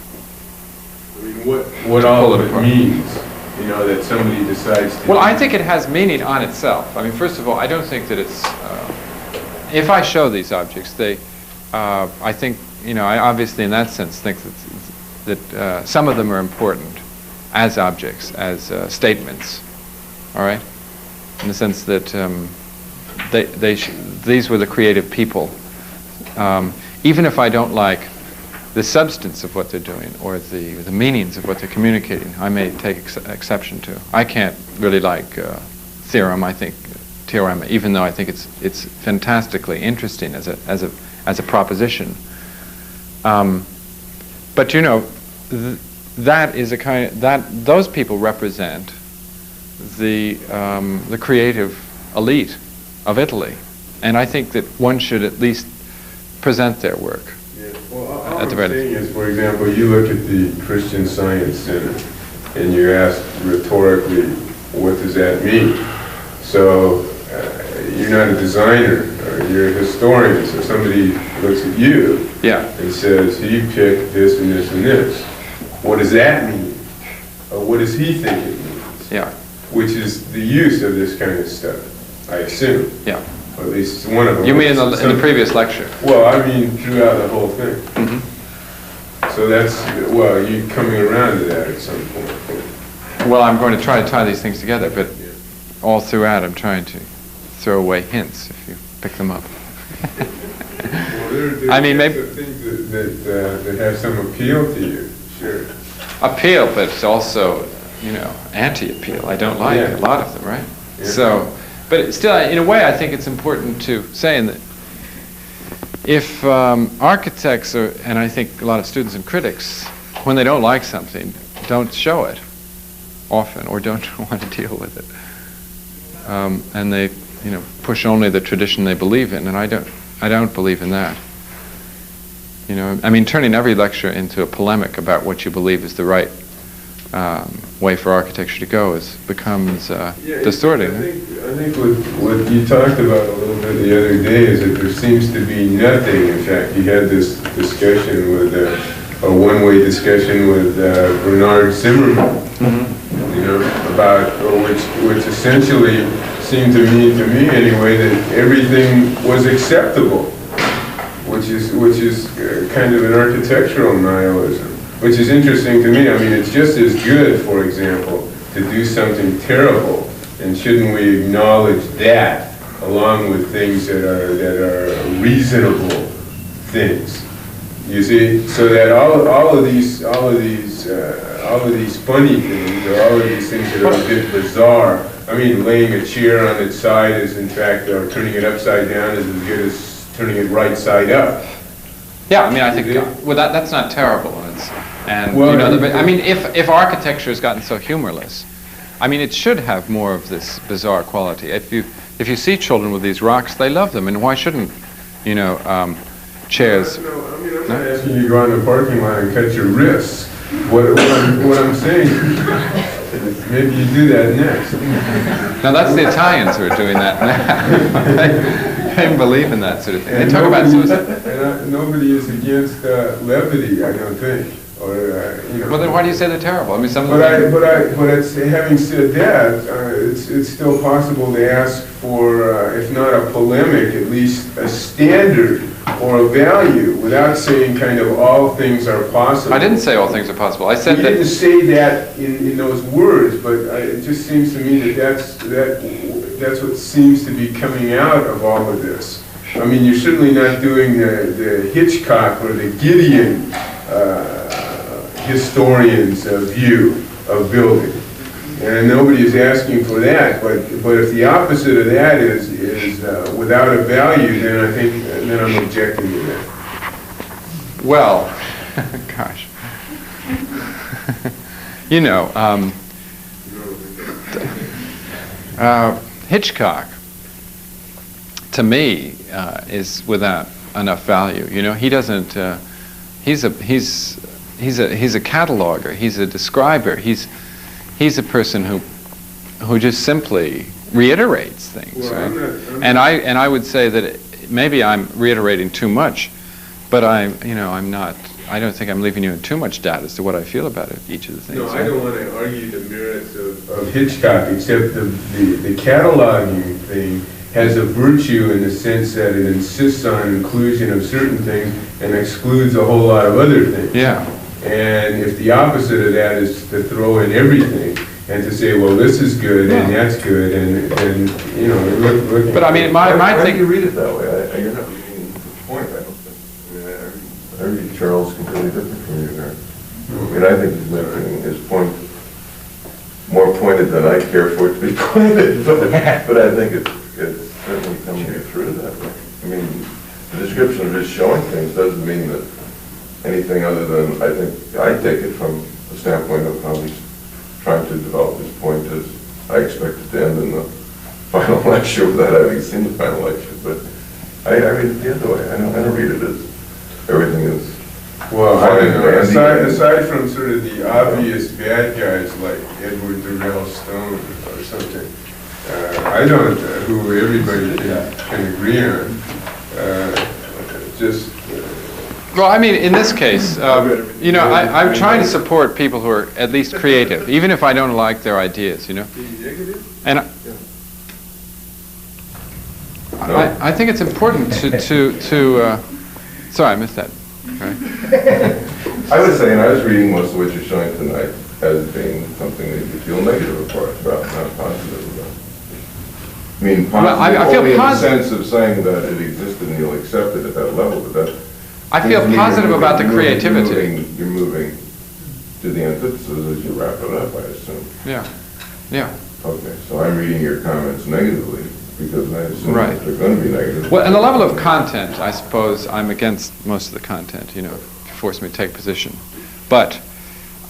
What all of it means, that somebody decides to. Well, I think it has meaning on itself. First of all, I don't think that it's. If I show these objects, I think, I obviously in that sense think that some of them are important as objects, as statements, all right? In the sense that these were the creative people. Even if I don't like the substance of what they're doing or the meanings of what they're communicating, I may take exception to. I can't really like Theorem, I think, Theorem, even though I think it's fantastically interesting as a proposition. But that is a kind of, those people represent the creative elite of Italy, and I think that one should at least present their work. Yeah. Well, all I'm saying is, for example, you look at the Christian Science Center and you ask rhetorically, what does that mean? So you're not a designer, or you're a historian, so somebody looks at you and says, he picked this and this and this. What does that mean? Or what does he think it means? Yeah. Which is the use of this kind of stuff, I assume. Yeah. Or at least one of them. You mean in the previous lecture? Well, I mean throughout the whole thing. Mm-hmm. So that's, you coming around to that at some point. Well, I'm going to try to tie these things together, but all throughout I'm trying to throw away hints if you pick them up. Well, maybe things that have some appeal to you, sure. Appeal, but it's also, anti-appeal. I don't like a lot of them, right? Yeah. So, but still, in a way, I think it's important to say that if architects and I think a lot of students and critics, when they don't like something, don't show it. often, or don't want to deal with it. And they, push only the tradition they believe in, and I don't believe in that. Turning every lecture into a polemic about what you believe is the right way for architecture to go becomes distorting. I think what you talked about a little bit the other day is that there seems to be nothing. In fact, you had this discussion with a one-way discussion with Bernard Zimmerman, about which essentially seemed to me anyway that everything was acceptable, which is kind of an architectural nihilism. Which is interesting to me. It's just as good, for example, to do something terrible, and shouldn't we acknowledge that along with things that are reasonable things? You see, so that all of these funny things, or all of these things that are a bit bizarre. Laying a chair on its side is, in fact, or turning it upside down is as good as turning it right side up. Yeah, I think that's not terrible. If architecture has gotten so humorless, it should have more of this bizarre quality. If you see children with these rocks, they love them, and why shouldn't chairs? I'm not asking you to go out in the parking lot and cut your wrists. What I'm saying is maybe you do that next. Now that's the Italians who are doing that now. They believe in that sort of thing. They talk about suicide. And nobody is against levity, I don't think. Well, then why do you say they're terrible? But having said that, it's still possible to ask for, if not a polemic, at least a standard or a value, without saying kind of all things are possible. I didn't say all things are possible. I said you didn't say that in those words, but it just seems to me that's what seems to be coming out of all of this. You're certainly not doing the Hitchcock or the Gideon historian's view of building, and nobody is asking for that. But if the opposite of that is without a value, then I'm objecting to that. Well, gosh, Hitchcock, to me, is without enough value. He doesn't. He's a cataloger. He's a describer. He's a person who just simply reiterates things. Well, right? And I would say that maybe I'm reiterating too much, but I'm not. I don't think I'm leaving you in too much doubt as to what I feel about each of the things. No, I don't want to argue the merits of Hitchcock, except the cataloging thing has a virtue in the sense that it insists on inclusion of certain things and excludes a whole lot of other things. Yeah. And if the opposite of that is to throw in everything and to say, well, this is good and that's good, and look. But my thing. You read it that way. You're not reading the point. I don't think. I read Charles completely different from you here. I think he's making his point more pointed than I care for it to be pointed, but I think it's certainly coming through that way. The description of just showing things doesn't mean that anything other than, I take it from the standpoint of how he's trying to develop his point as I expect it to end in the final lecture without having seen the final lecture. But I read it the other way. I don't read it as everything is. Well, I don't know. Aside from sort of the obvious bad guys like Edward Durrell Stone or something, I don't, who everybody can agree on, Well, in this case, I'm trying to support people who are at least creative, even if I don't like their ideas, And I think it's important to sorry, I missed that. Right. I would say, and I was reading most of what you're showing tonight as being something that you feel negative about, not positive about. Positive I feel only positive in the sense of saying that it existed and you'll accept it at that level, but that I feel positive about the creativity. You're moving to the antithesis as you wrap it up, I assume. Yeah. Okay, so I'm reading your comments negatively because I assume Right. they're going to be negative. Well, and the level of content, I suppose I'm against most of the content, if you force me to take position. But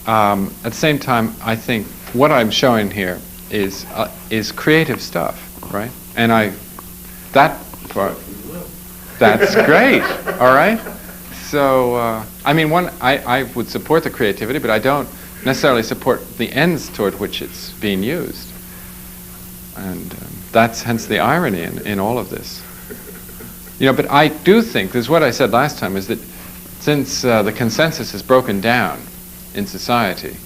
at the same time, I think what I'm showing here is creative stuff, right? And that's great, all right? So, I mean, I would support the creativity, but I don't necessarily support the ends toward which it's being used. And that's hence the irony in all of this. You know, but I do think, this is what I said last time, is that since the consensus has broken down in society,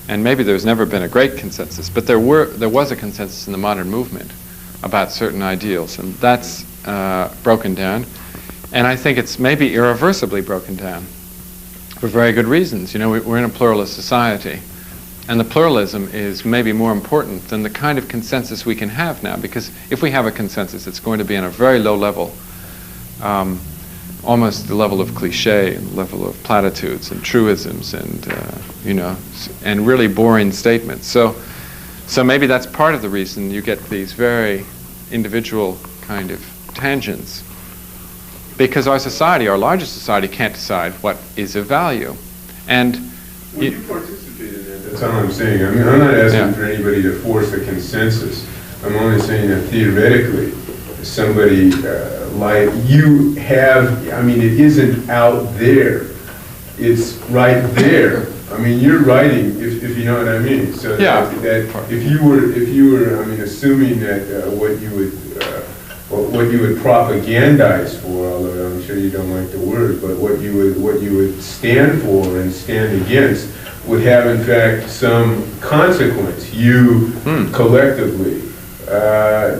and maybe there's never been a great consensus, but there was a consensus in the modern movement about certain ideals, and that's broken down. And I think it's maybe irreversibly broken down for very good reasons. You know, we're in a pluralist society, and the pluralism is maybe more important than the kind of consensus we can have now, because if we have a consensus, it's going to be on a very low level, almost the level of cliché and level of platitudes and truisms and, you know, and really boring statements. So maybe that's part of the reason you get these very individual kind of tangents. Because our society, our larger society, can't decide what is of value. And well, you participate in that. That's all I'm saying. I mean, I'm not asking for anybody to force a consensus. I'm only saying that theoretically, somebody like you have, I mean, it isn't out there. It's right there. I mean, you're writing, if you know what I mean. So yeah. that if you were, I mean, assuming that what you would propagandize for, although I'm sure you don't like the word, but what you would stand for and stand against would have in fact some consequence, you collectively,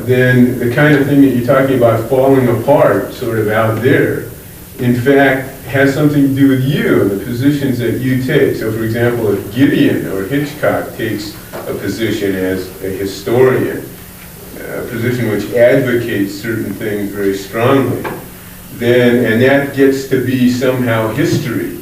then the kind of thing that you're talking about falling apart sort of out there, in fact, has something to do with you and the positions that you take. So for example, if Gideon or Hitchcock takes a position as a historian, a position which advocates certain things very strongly, then, and that gets to be somehow history.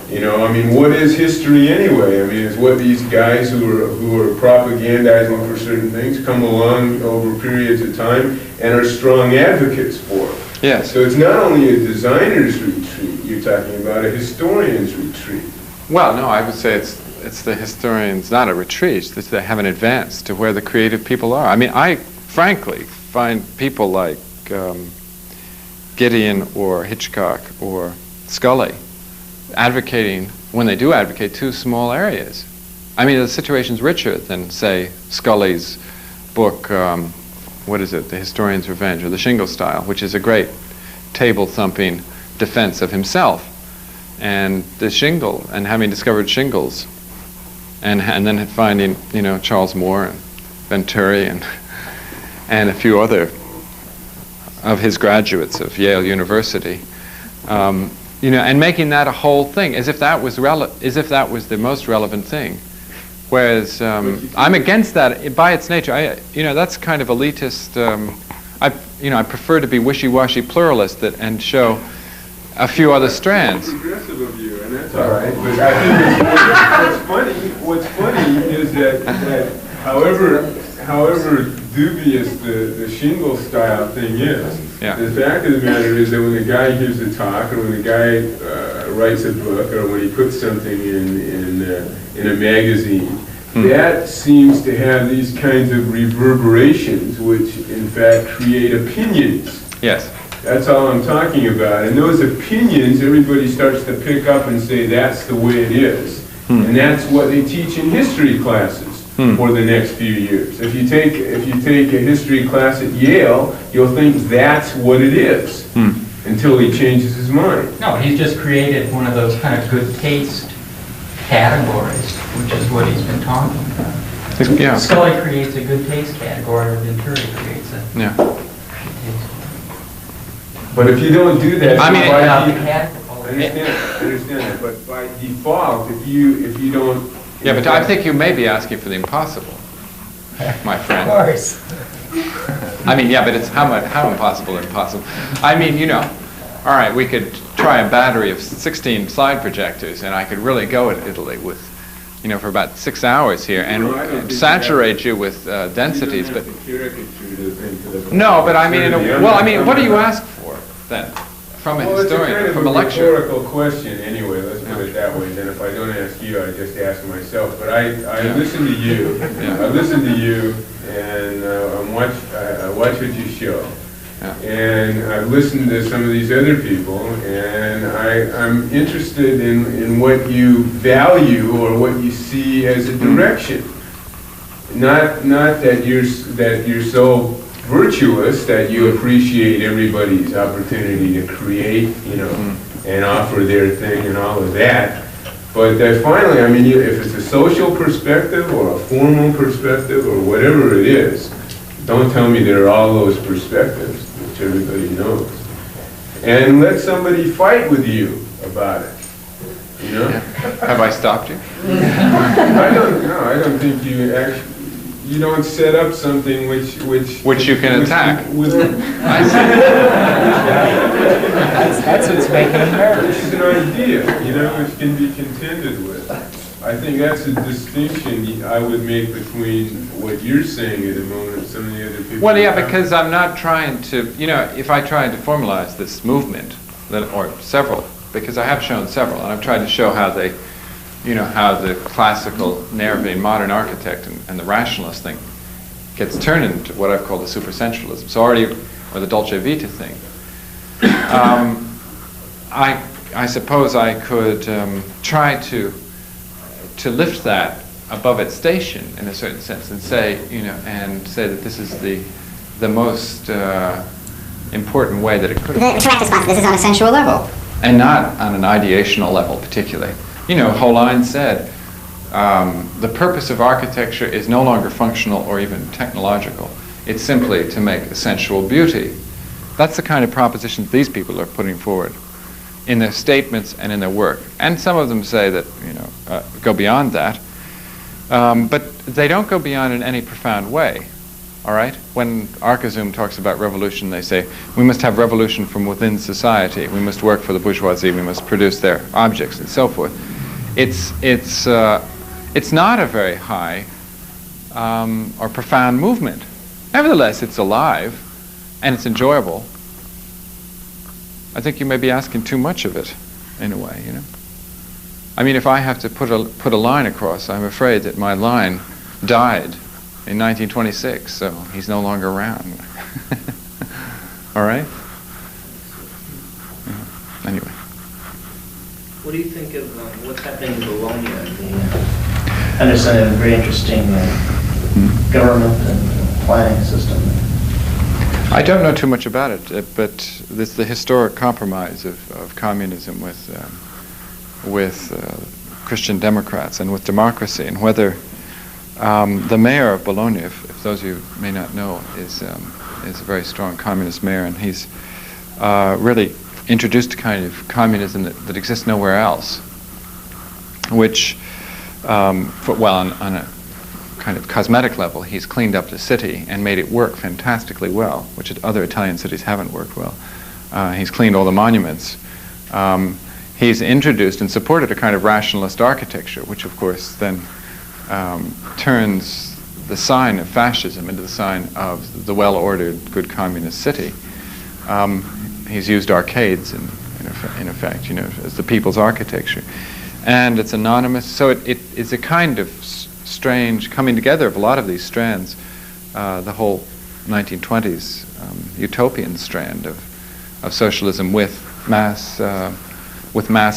You know, I mean, what is history anyway? I mean, it's what these guys who are propagandizing for certain things come along over periods of time and are strong advocates for. Yes. So it's not only a designer's retreat, you're talking about a historian's retreat. Well, no, I would say it's the historians, not a retreat, it's they haven't advanced to where the creative people are. I mean, I frankly find people like Gideon or Hitchcock or Scully advocating, when they do advocate, two small areas. I mean, the situation's richer than, say, Scully's book, what is it, The Historian's Revenge, or The Shingle Style, which is a great table-thumping defense of himself. And the shingle, and having discovered shingles, and then finding, you know, Charles Moore and Venturi and a few other of his graduates of Yale University, you know, and making that a whole thing, as if that was the most relevant thing. Whereas I'm against that by its nature. You know, that's kind of elitist. I prefer to be wishy-washy pluralist and show a few other strands. That's progressive of you, and that's all right. But I think what's funny is that however dubious the shingle style thing is, yeah. The fact of the matter is that when the guy gives a talk, or when the guy writes a book, or when he puts something in a magazine, that seems to have these kinds of reverberations, which in fact create opinions. Yes. That's all I'm talking about. And those opinions, everybody starts to pick up and say that's the way it is. And that's what they teach in history classes for the next few years. If you take a history class at Yale, you'll think that's what it is until he changes his mind. No, he's just created one of those kind of good taste categories, which is what he's been talking about. Yeah. Scully creates a good taste category, or Venturi creates a Yeah. good taste. But if you don't do that, I mean, I understand that. But by default, if you don't, yeah, but I think you may be asking for the impossible, my friend. Of course. I mean, yeah, but it's how impossible impossible. I mean, you know, all right, we could try a battery of 16 slide projectors, and I could really go at Italy with, you know, for about 6 hours here, and saturate you with densities. But no, but I mean, what do you ask for then from a historian, from a lecturer? It's a rhetorical question, anyway. Let's put it that way. Then if I don't ask you, I just ask myself. But I listen to you. I listen to you, and I watch what you show. And I've listened to some of these other people, and I'm interested in what you value or what you see as a direction. Not that you're so virtuous that you appreciate everybody's opportunity to create, and offer their thing and all of that. But that finally, I mean, if it's a social perspective or a formal perspective or whatever it is, don't tell me there are all those perspectives, which everybody knows. And let somebody fight with you about it. Have I stopped you? I don't think you actually. You don't set up something which you can attack. I see. That's what's making him nervous. It's an idea, which can be contended with. I think that's a distinction I would make between what you're saying at the moment and some of the other people. Well, yeah, because I'm not trying to, if I tried to formalize this movement, or several, because I have shown several, and I've tried to show how they, how the classical Nervian modern architect and the rationalist thing gets turned into what I've called the supersensualism. So or the Dolce Vita thing. I suppose I could try to lift that above its station in a certain sense and say, that this is the most important way that it could have. The direct response, this is on a sensual level. And not on an ideational level particularly. Hollein said, the purpose of architecture is no longer functional or even technological. It's simply to make a sensual beauty. That's the kind of propositions these people are putting forward in their statements and in their work. And some of them say that, go beyond that. But they don't go beyond in any profound way. All right? When Zzoom talks about revolution, they say, we must have revolution from within society. We must work for the bourgeoisie. We must produce their objects and so forth. It's not a very high or profound movement. Nevertheless, it's alive and it's enjoyable. I think you may be asking too much of it, in a way, I mean, if I have to put a line across, I'm afraid that my line died in 1926, so he's no longer around. All right? Yeah. Anyway. What do you think of what's happening in Bologna? I understand a very interesting government and planning system. I don't know too much about it, but it's the historic compromise of communism with Christian Democrats and with democracy, and whether the mayor of Bologna, if those of you may not know, is a very strong communist mayor, and he's really introduced a kind of communism that exists nowhere else, which, on a kind of cosmetic level, he's cleaned up the city and made it work fantastically well, which other Italian cities haven't worked well. He's cleaned all the monuments. He's introduced and supported a kind of rationalist architecture, which of course then turns the sign of fascism into the sign of the well-ordered, good communist city. He's used arcades in effect, as the people's architecture. And it's anonymous, so it is a kind of strange coming together of a lot of these strands, the whole 1920s utopian strand of socialism with mass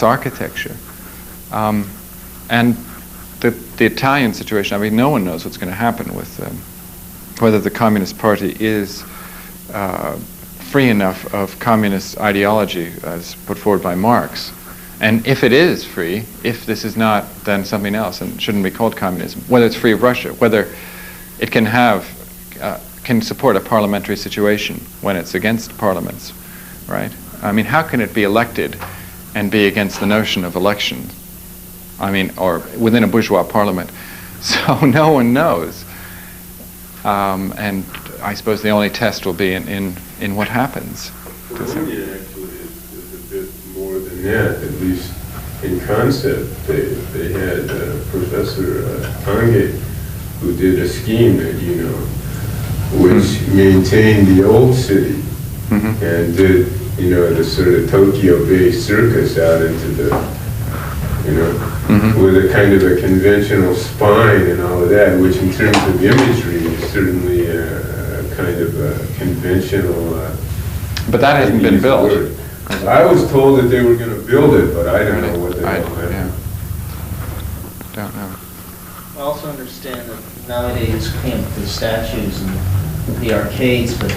architecture. And the Italian situation, I mean, no one knows what's going to happen with whether the Communist Party is free enough of communist ideology as put forward by Marx. And if it is free, if this is not then something else and shouldn't be called communism, whether it's free of Russia, whether it can can support a parliamentary situation when it's against parliaments, right? I mean, how can it be elected and be against the notion of election? I mean, or within a bourgeois parliament. So no one knows. And I suppose the only test will be in what happens. Bologna actually is a bit more than that, at least in concept. They had Professor Tange, who did a scheme that which maintained the old city and did the sort of Tokyo-based circus out into you know, with a kind of a conventional spine and all of that, which in terms of imagery is certainly a kind of a conventional. But that hasn't been built. I was told that they were going to build it, but I don't know what they don't know. I also understand that nowadays clean up the statues and the arcades, but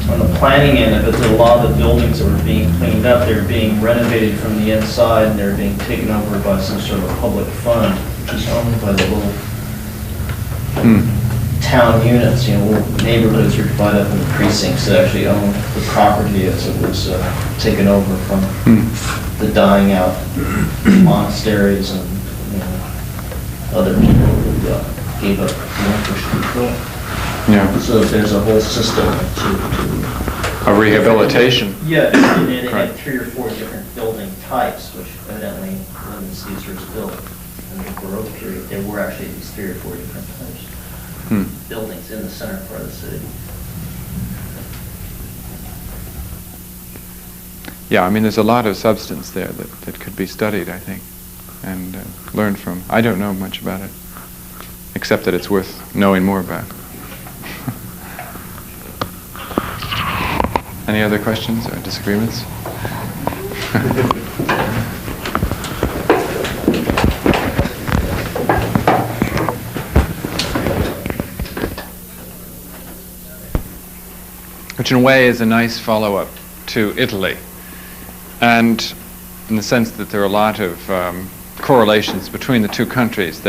on the planning end of it, a lot of the buildings that were being cleaned up, they were being renovated from the inside and they're being taken over by some sort of a public fund, which is owned by the little town units, you know, little neighborhoods are divided up into precincts that actually own the property as it was taken over from the dying out monasteries and, you know, other people who gave up relinquished control. Yeah. So there's a whole system to a rehabilitation. Yeah, and they had 3 or 4 different building types, which evidently when Caesar's built in the Baroque period, there were actually these 3 or 4 different types of buildings in the center part of the city. Yeah, I mean, there's a lot of substance there that could be studied, I think, and learned from. I don't know much about it, except that it's worth knowing more about. Any other questions or disagreements? Which in a way is a nice follow-up to Italy. And in the sense that there are a lot of correlations between the two countries.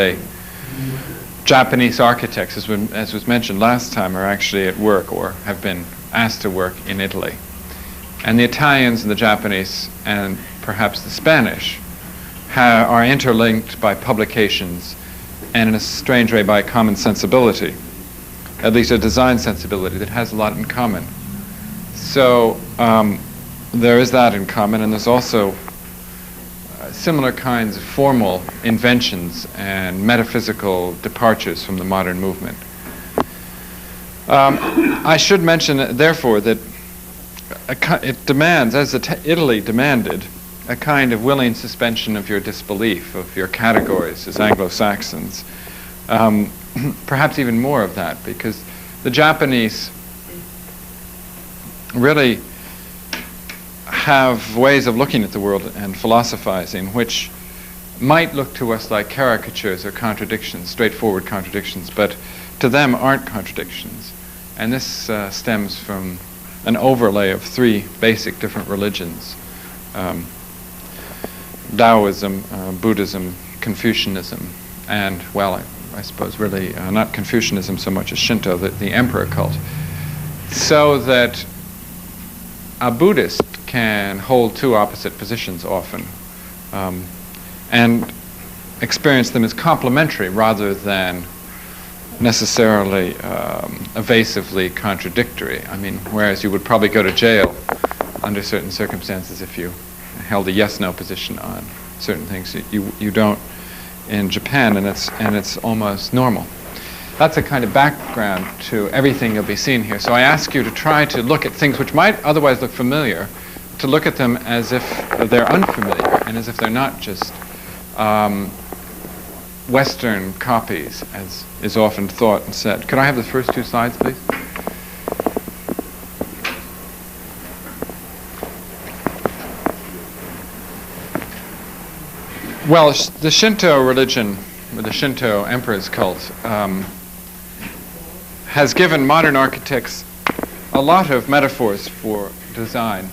Japanese architects, as was mentioned last time, are actually at work or have been asked to work in Italy. And the Italians and the Japanese and perhaps the Spanish are interlinked by publications and in a strange way by common sensibility, at least a design sensibility that has a lot in common. So there is that in common, and there's also similar kinds of formal inventions and metaphysical departures from the modern movement. I should mention, therefore, that it demands, as Italy demanded, a kind of willing suspension of your disbelief, of your categories as Anglo-Saxons. Perhaps even more of that, because the Japanese really have ways of looking at the world and philosophizing which might look to us like caricatures or contradictions, straightforward contradictions, but to them aren't contradictions. And this stems from an overlay of 3 basic different religions: Taoism, Buddhism, Confucianism, and, well, I suppose really not Confucianism so much as Shinto, the emperor cult. So that a Buddhist can hold 2 opposite positions often and experience them as complementary rather than necessarily evasively contradictory. I mean, whereas you would probably go to jail under certain circumstances if you held a yes-no position on certain things. You don't in Japan, and it's almost normal. That's a kind of background to everything you'll be seeing here. So I ask you to try to look at things which might otherwise look familiar, to look at them as if they're unfamiliar and as if they're not just Western copies, as is often thought and said. Could I have the first 2 slides, please? Well, the Shinto religion, or the Shinto emperor's cult, has given modern architects a lot of metaphors for design.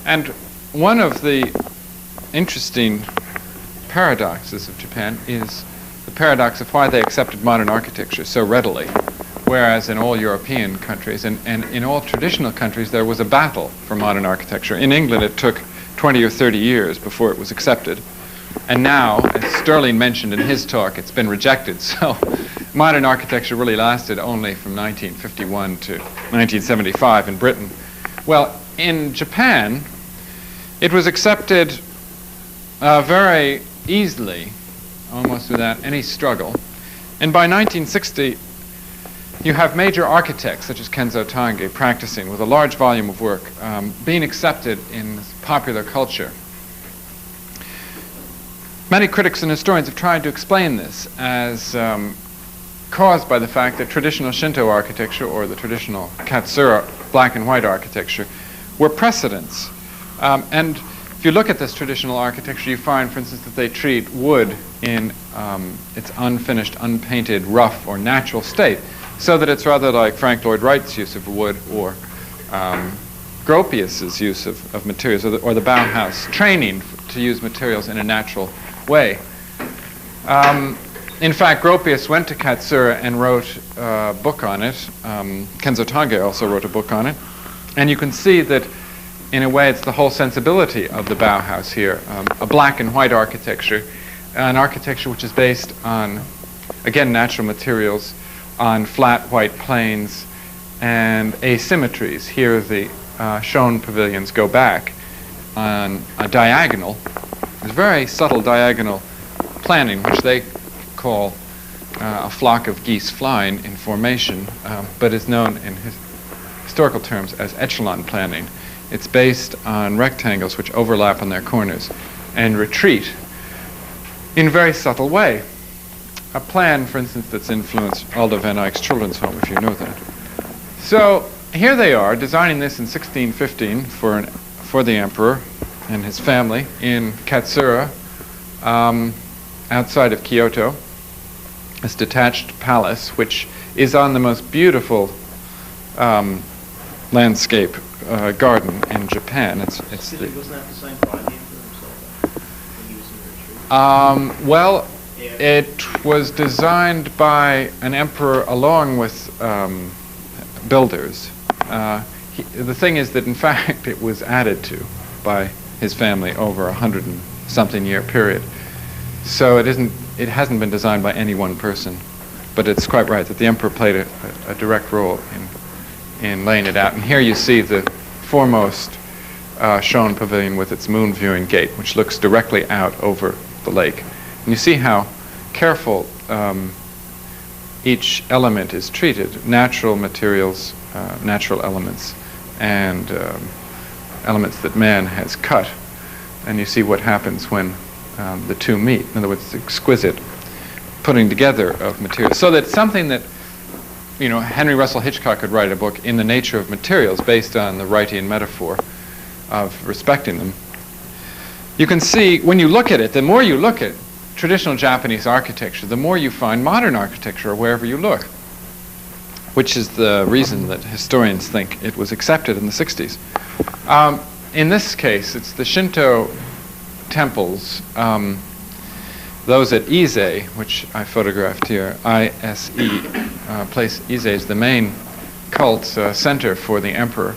And one of the interesting paradoxes of Japan is the paradox of why they accepted modern architecture so readily, whereas in all European countries and in all traditional countries there was a battle for modern architecture. In England it took 20 or 30 years before it was accepted. And now, as Sterling mentioned in his talk, it's been rejected. So modern architecture really lasted only from 1951 to 1975 in Britain. Well, in Japan, it was accepted very easily, almost without any struggle. And by 1960, you have major architects, such as Kenzo Tange, practicing with a large volume of work, being accepted in popular culture. Many critics and historians have tried to explain this as caused by the fact that traditional Shinto architecture, or the traditional Katsura black and white architecture, were precedents. And if you look at this traditional architecture, you find, for instance, that they treat wood in its unfinished, unpainted, rough, or natural state, so that it's rather like Frank Lloyd Wright's use of wood, or Gropius's use of materials, or the Bauhaus training to use materials in a natural way. In fact, Gropius went to Katsura and wrote a book on it. Kenzo Tange also wrote a book on it. And you can see that, in a way, it's the whole sensibility of the Bauhaus here, a black and white architecture, an architecture which is based on, again, natural materials, on flat white plains and asymmetries. Here the shown pavilions go back on a diagonal. There's very subtle diagonal planning, which they call a flock of geese flying in formation, but is known in historical terms as echelon planning. It's based on rectangles which overlap on their corners and retreat in a very subtle way. A plan, for instance, that's influenced Aldo van Eyck's Children's Home, if you know that. So here they are, designing this in 1615 for the emperor and his family in Katsura, outside of Kyoto. This detached palace, which is on the most beautiful landscape garden in Japan. Wasn't that designed by the emperor himself? When he was in retreat? Well, it was designed by an emperor along with builders. The thing is that, in fact, it was added to by his family over 100-something year period. So it hasn't been designed by any one person, but it's quite right that the emperor played a direct role in laying it out. And here you see the foremost shown pavilion with its moon viewing gate, which looks directly out over the lake. And you see how careful each element is treated: natural materials, natural elements, and elements that man has cut. And you see what happens when the two meet. In other words, exquisite putting together of materials. So that something that, Henry Russell Hitchcock could write a book in the nature of materials based on the Wrightian metaphor of respecting them. You can see, when you look at it, the more you look at traditional Japanese architecture, the more you find modern architecture wherever you look, which is the reason that historians think it was accepted in the 60s. In this case, it's the Shinto temples, those at Ise, which I photographed here, I-S-E, place Ise is the main cult center for the emperor.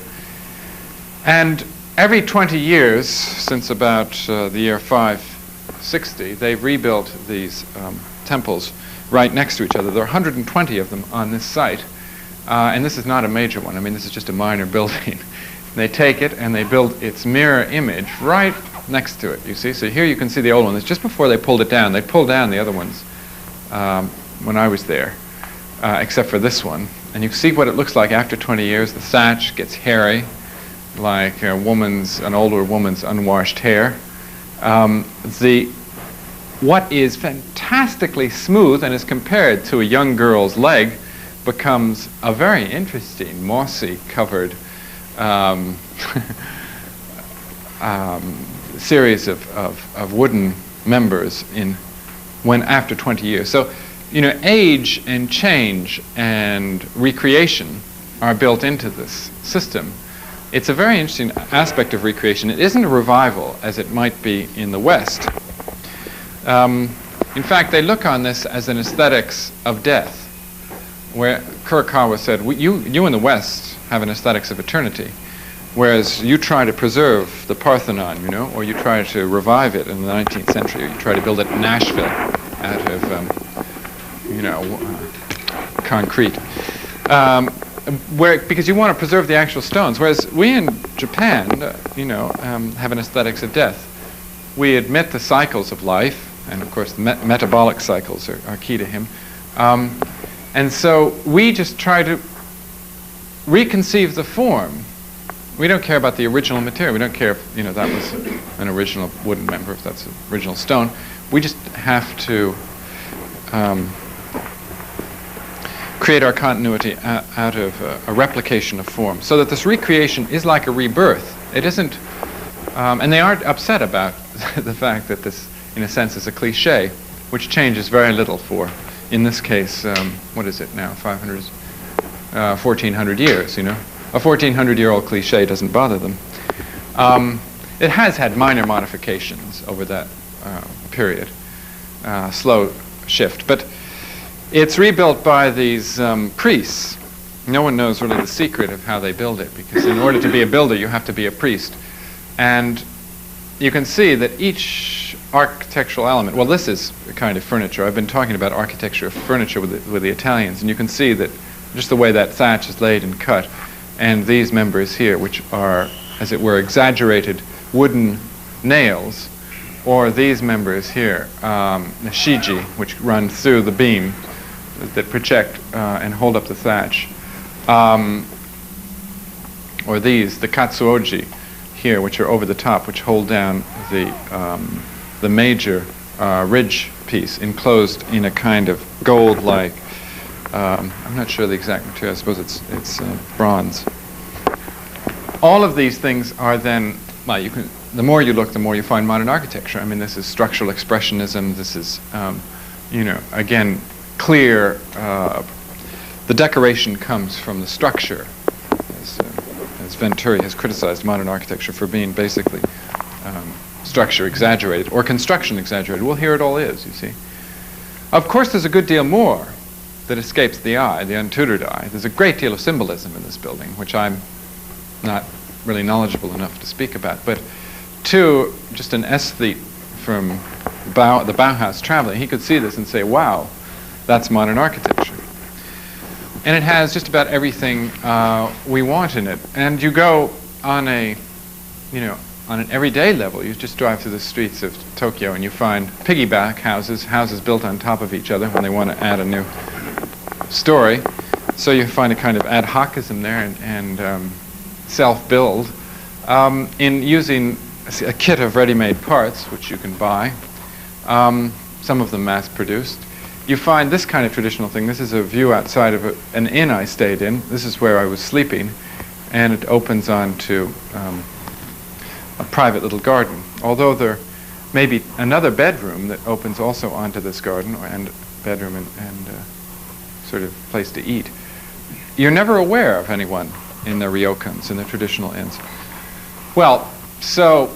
And every 20 years, since about the year 560, they've rebuilt these temples right next to each other. There are 120 of them on this site. And this is not a major one. I mean, this is just a minor building. They take it and they build its mirror image right next to it, you see. So here you can see the old one. It's just before they pulled it down. They pulled down the other ones when I was there, except for this one. And you can see what it looks like after 20 years. The thatch gets hairy, like an older woman's unwashed hair. What is fantastically smooth and is compared to a young girl's leg becomes a very interesting, mossy covered series of wooden members after 20 years. So, age and change and recreation are built into this system. It's a very interesting aspect of recreation. It isn't a revival as it might be in the West. In fact, they look on this as an aesthetics of death, where Kurokawa said, you in the West have an aesthetics of eternity, whereas you try to preserve the Parthenon, or you try to revive it in the 19th century, or you try to build it in Nashville out of, concrete, because you want to preserve the actual stones, whereas we in Japan, have an aesthetics of death. We admit the cycles of life, and of course the metabolic cycles are key to him. And so we just try to reconceive the form. We don't care about the original material. We don't care if that was an original wooden member, if that's an original stone. We just have to create our continuity out of a replication of form, so that this recreation is like a rebirth. It isn't, and they aren't upset about the fact that this, in a sense, is a cliche, which changes very little for, in this case, what is it now, 500, 1,400 years, you know? A 1,400-year-old cliche doesn't bother them. It has had minor modifications over that period, slow shift, but it's rebuilt by these priests. No one knows really the secret of how they build it, because in order to be a builder, you have to be a priest. And you can see that each architectural element, well, this is a kind of furniture. I've been talking about architecture of furniture with the Italians, and you can see that just the way that thatch is laid and cut, and these members here, which are, as it were, exaggerated wooden nails, or these members here, shiji, which run through the beam that project and hold up the thatch, or these, the katsuoji here, which are over the top, which hold down the major ridge piece, enclosed in a kind of gold-like, I'm not sure the exact material, I suppose it's bronze. All of these things are then, well, you can, the more you look, the more you find modern architecture. I mean, this is structural expressionism, this is, you know, again, clear, the decoration comes from the structure, as Venturi has criticized modern architecture for being basically structure exaggerated, or construction exaggerated. Well, here it all is, you see. Of course, there's a good deal more that escapes the eye, the untutored eye. There's a great deal of symbolism in this building, which I'm not really knowledgeable enough to speak about. But to just an aesthete from the Bauhaus traveling, he could see this and say, wow, that's modern architecture. And it has just about everything we want in it. And you go on a, you know, on an everyday level, you just drive through the streets of Tokyo and you find piggyback houses built on top of each other when they want to add a new story. So you find a kind of ad hocism there, and self-build in using a kit of ready-made parts, which you can buy, some of them mass-produced. You find this kind of traditional thing. This is a view outside of an inn I stayed in. This is where I was sleeping, and it opens onto a private little garden. Although there may be another bedroom that opens also onto this garden, and bedroom and sort of place to eat. You're never aware of anyone in the ryokans, in the traditional inns. Well, so,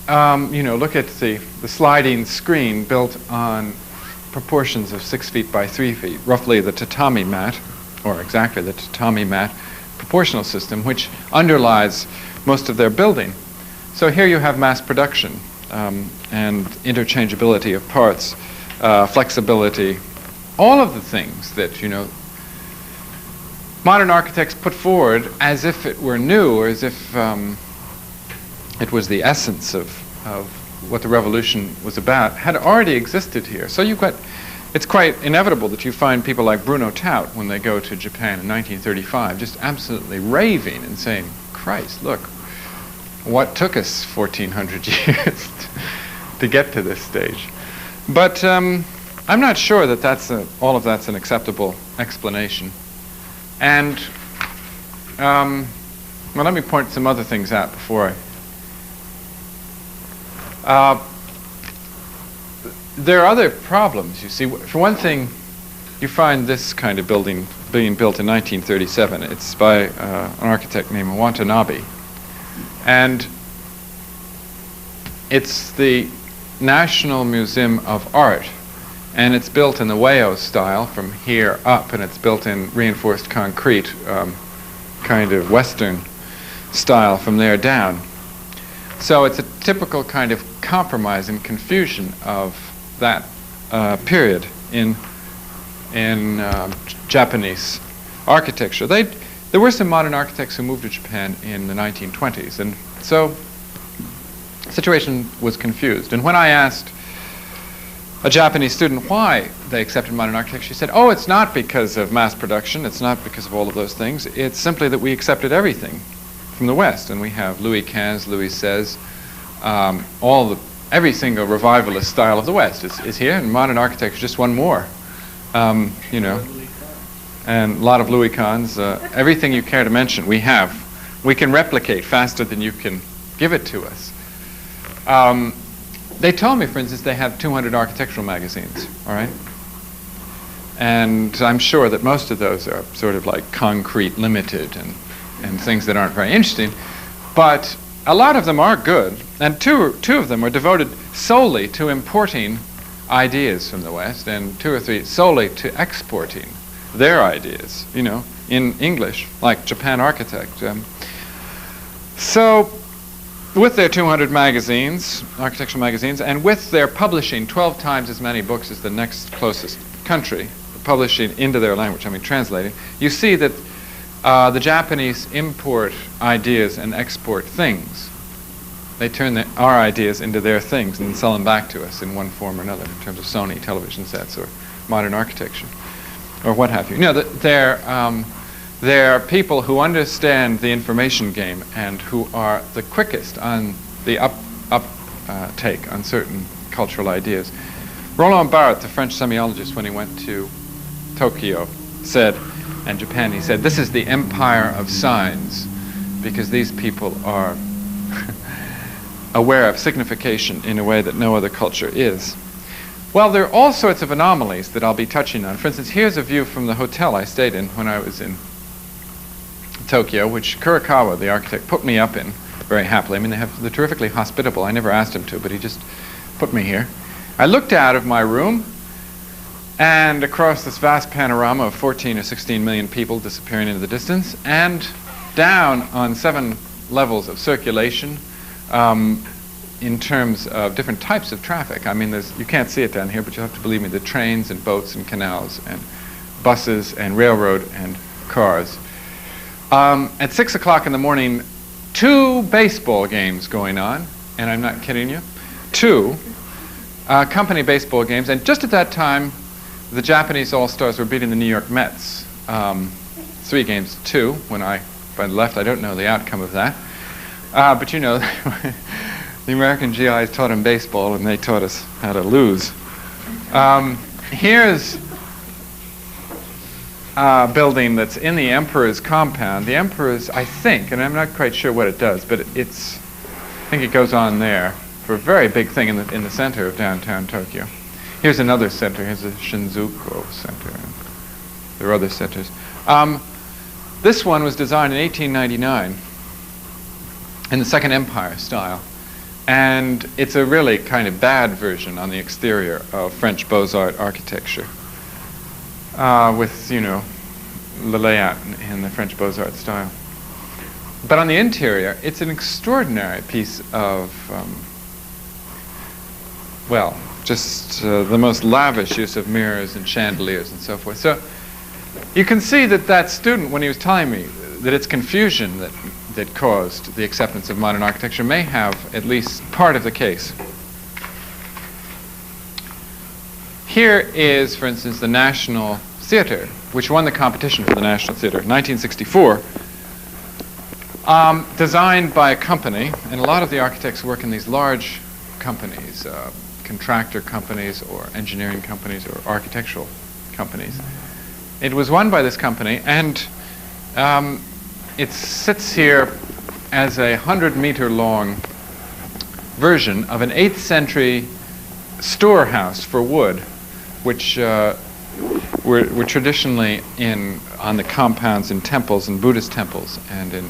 you know, look at the sliding screen built on proportions of 6 feet by 3 feet, roughly the tatami mat, or exactly the tatami mat proportional system, which underlies most of their building. So here you have mass production and interchangeability of parts, flexibility, all of the things that, you know, modern architects put forward as if it were new, or as if it was the essence of what the revolution was about, had already existed here. So you've got, it's quite inevitable that you find people like Bruno Taut, when they go to Japan in 1935, just absolutely raving and saying, Christ, look, what took us 1,400 years to get to this stage? But I'm not sure that all of that's an acceptable explanation. And, well, let me point some other things out before there are other problems, you see. For one thing, you find this kind of building being built in 1937. It's by an architect named Watanabe. And it's the National Museum of Art. And it's built in the Ueno style from here up, and it's built in reinforced concrete, kind of Western style from there down. So it's a typical kind of compromise and confusion of that period in Japanese architecture. There were some modern architects who moved to Japan in the 1920s, and so the situation was confused. And when I asked a Japanese student why they accepted modern architecture, she said, oh, it's not because of mass production, it's not because of all of those things, it's simply that we accepted everything from the West, and we have Louis XV, Louis XVI, all the every single revivalist style of the West is here, and modern architecture is just one more. You know, and a lot of Louis Kahns. Everything you care to mention, we have. We can replicate faster than you can give it to us. They told me, for instance, they have 200 architectural magazines, all right? And I'm sure that most of those are sort of like concrete limited and things that aren't very interesting. But a lot of them are good. And two of them are devoted solely to importing ideas from the West, and 2 or 3 solely to exporting their ideas, you know, in English, like Japan Architect. So with their 200 magazines, architectural magazines, and with their publishing 12 times as many books as the next closest country, publishing into their language, I mean translating, you see that the Japanese import ideas and export things. They turn our ideas into their things and sell them back to us in one form or another, in terms of Sony television sets or modern architecture, or what have you. You know, they're people who understand the information game and who are the quickest on the uptake on certain cultural ideas. Roland Barthes, the French semiologist, when he went to Tokyo, said, and Japan, he said, this is the empire of signs, because these people are aware of signification in a way that no other culture is. Well, there are all sorts of anomalies that I'll be touching on. For instance, here's a view from the hotel I stayed in when I was in Tokyo, which Kurokawa, the architect, put me up in very happily. I mean, they're terrifically hospitable. I never asked him to, but he just put me here. I looked out of my room and across this vast panorama of 14 or 16 million people disappearing into the distance, and down on 7 levels of circulation, in terms of different types of traffic. I mean, you can't see it down here, but you'll have to believe me, the trains and boats and canals and buses and railroad and cars. At 6 o'clock in the morning, 2 baseball games going on, and I'm not kidding you, 2 company baseball games, and just at that time, the Japanese All-Stars were beating the New York Mets 3 games to 2. When I left, I don't know the outcome of that. But you know, the American GIs taught them baseball, and they taught us how to lose. Here's a building that's in the Emperor's compound. The Emperor's, I think, and I'm not quite sure what it does, but I think it goes on there for a very big thing in the center of downtown Tokyo. Here's another center. Here's the Shinjuku Center. And there are other centers. This one was designed in 1899 in the Second Empire style. And it's a really kind of bad version on the exterior of French Beaux-Arts architecture, with, you know, the layout in the French Beaux-Arts style. But on the interior, it's an extraordinary piece of, well, just the most lavish use of mirrors and chandeliers and so forth. So you can see that student, when he was telling me that it's confusion that caused the acceptance of modern architecture, may have at least part of the case. Here is, for instance, the National Theater, which won the competition for the National Theater in 1964, designed by a company, and a lot of the architects work in these large companies, contractor companies or engineering companies or architectural companies. It was won by this company, and it sits here as a 100-meter long version of an 8th century storehouse for wood, which were traditionally on the compounds in temples and Buddhist temples and in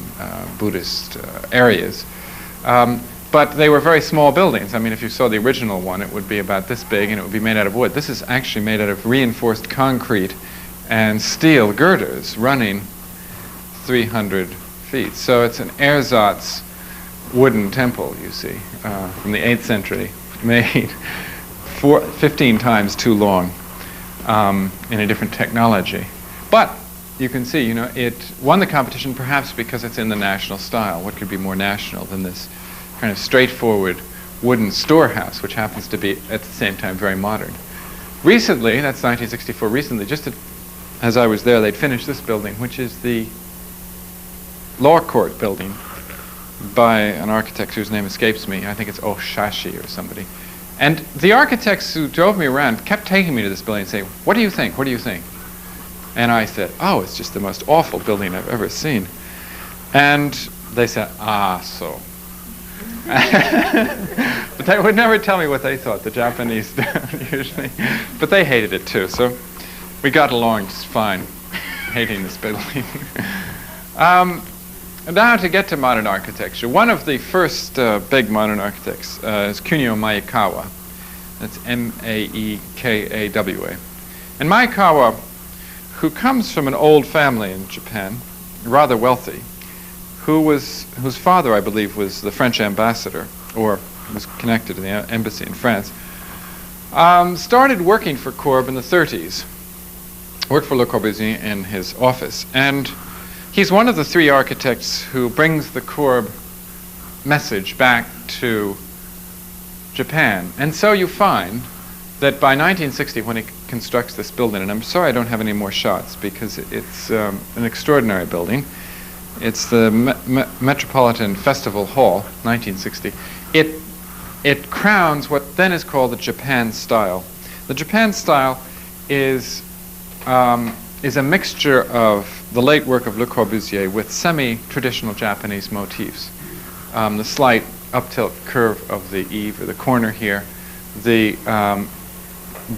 Buddhist areas. But they were very small buildings. I mean, if you saw the original one, it would be about this big, and it would be made out of wood. This is actually made out of reinforced concrete and steel girders running 300 feet. So it's an ersatz wooden temple, you see, from the 8th century, made 15 times too long in a different technology. But you can see, you know, it won the competition perhaps because it's in the national style. What could be more national than this kind of straightforward wooden storehouse, which happens to be at the same time very modern. Recently, that's 1964, recently, just as I was there, they'd finished this building, which is the law court building by an architect whose name escapes me. I think it's Oshashi or somebody. And the architects who drove me around kept taking me to this building and saying, "What do you think? What do you think?" And I said, "Oh, it's just the most awful building I've ever seen." And they said, "Ah, so." But they would never tell me what they thought, the Japanese don't usually. But they hated it too, so we got along just fine, hating this building. Now to get to modern architecture. One of the first big modern architects is Kunio Maekawa. That's M-A-E-K-A-W-A. And Maekawa, who comes from an old family in Japan, rather wealthy, whose father, I believe, was the French ambassador, or was connected to the embassy in France, started working for Corb in the 30s. Worked for Le Corbusier in his office. And he's one of the three architects who brings the Corb message back to Japan. And so you find that by 1960, when he constructs this building, and I'm sorry I don't have any more shots because it's an extraordinary building. It's the Metropolitan Festival Hall, 1960. It crowns what then is called the Japan style. The Japan style is a mixture of the late work of Le Corbusier with semi-traditional Japanese motifs. The slight up-tilt curve of the eave or the corner here, the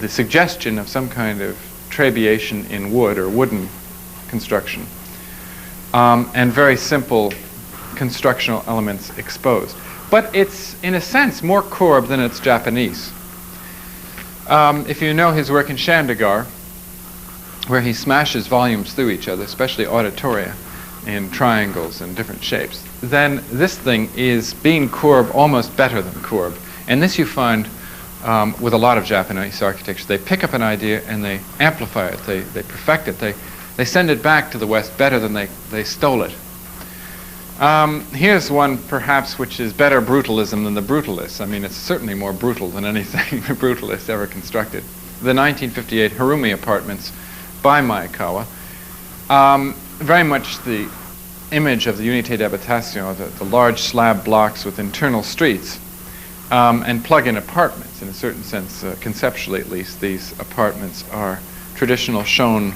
suggestion of some kind of trabeation in wood or wooden construction, and very simple constructional elements exposed. But it's, in a sense, more Corb than it's Japanese. If you know his work in Chandigarh, where he smashes volumes through each other, especially auditoria, in triangles and different shapes, then this thing is being Corb almost better than Corb. And this you find with a lot of Japanese architecture. They pick up an idea and they amplify it, they perfect it, they send it back to the West better than they stole it. Here's one perhaps which is better brutalism than the brutalists. I mean, it's certainly more brutal than anything the brutalists ever constructed. The 1958 Harumi apartments by Maekawa. Very much the image of the Unité d'Habitation, the large slab blocks with internal streets, and plug-in apartments. In a certain sense, conceptually at least, these apartments are traditional Shon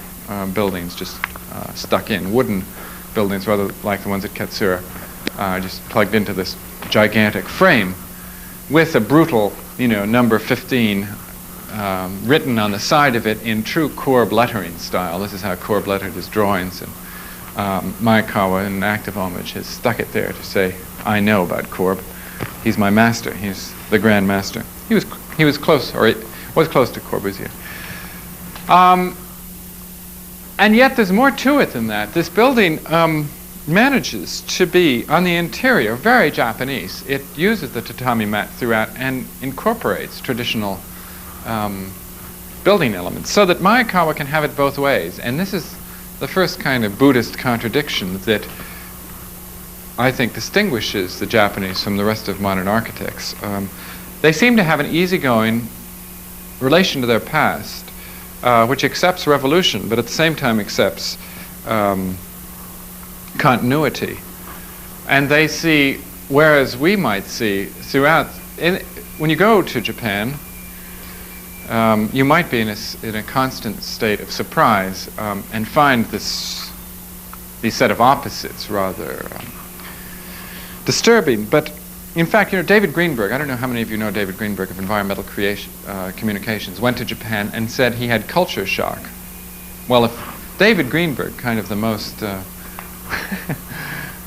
buildings, just stuck in, wooden buildings, rather like the ones at Katsura, just plugged into this gigantic frame with a brutal, number 15 written on the side of it in true Corb lettering style. This is how Corb lettered his drawings, and Maekawa, in active homage, has stuck it there to say, "I know about Corb. He's my master. He's the grand master." He was close, or it was close to Corbusier. And yet there's more to it than that. This building manages to be, on the interior, very Japanese. It uses the tatami mat throughout and incorporates traditional building elements, so that Maekawa can have it both ways. And this is the first kind of Buddhist contradiction that I think distinguishes the Japanese from the rest of modern architects. They seem to have an easygoing relation to their past, which accepts revolution, but at the same time accepts continuity. And they see, whereas we might see throughout, when you go to Japan, you might be in a constant state of surprise and find these set of opposites rather disturbing. But in fact, David Greenberg, I don't know how many of you know David Greenberg of Environmental Communications, went to Japan and said he had culture shock. Well, if David Greenberg, kind of the most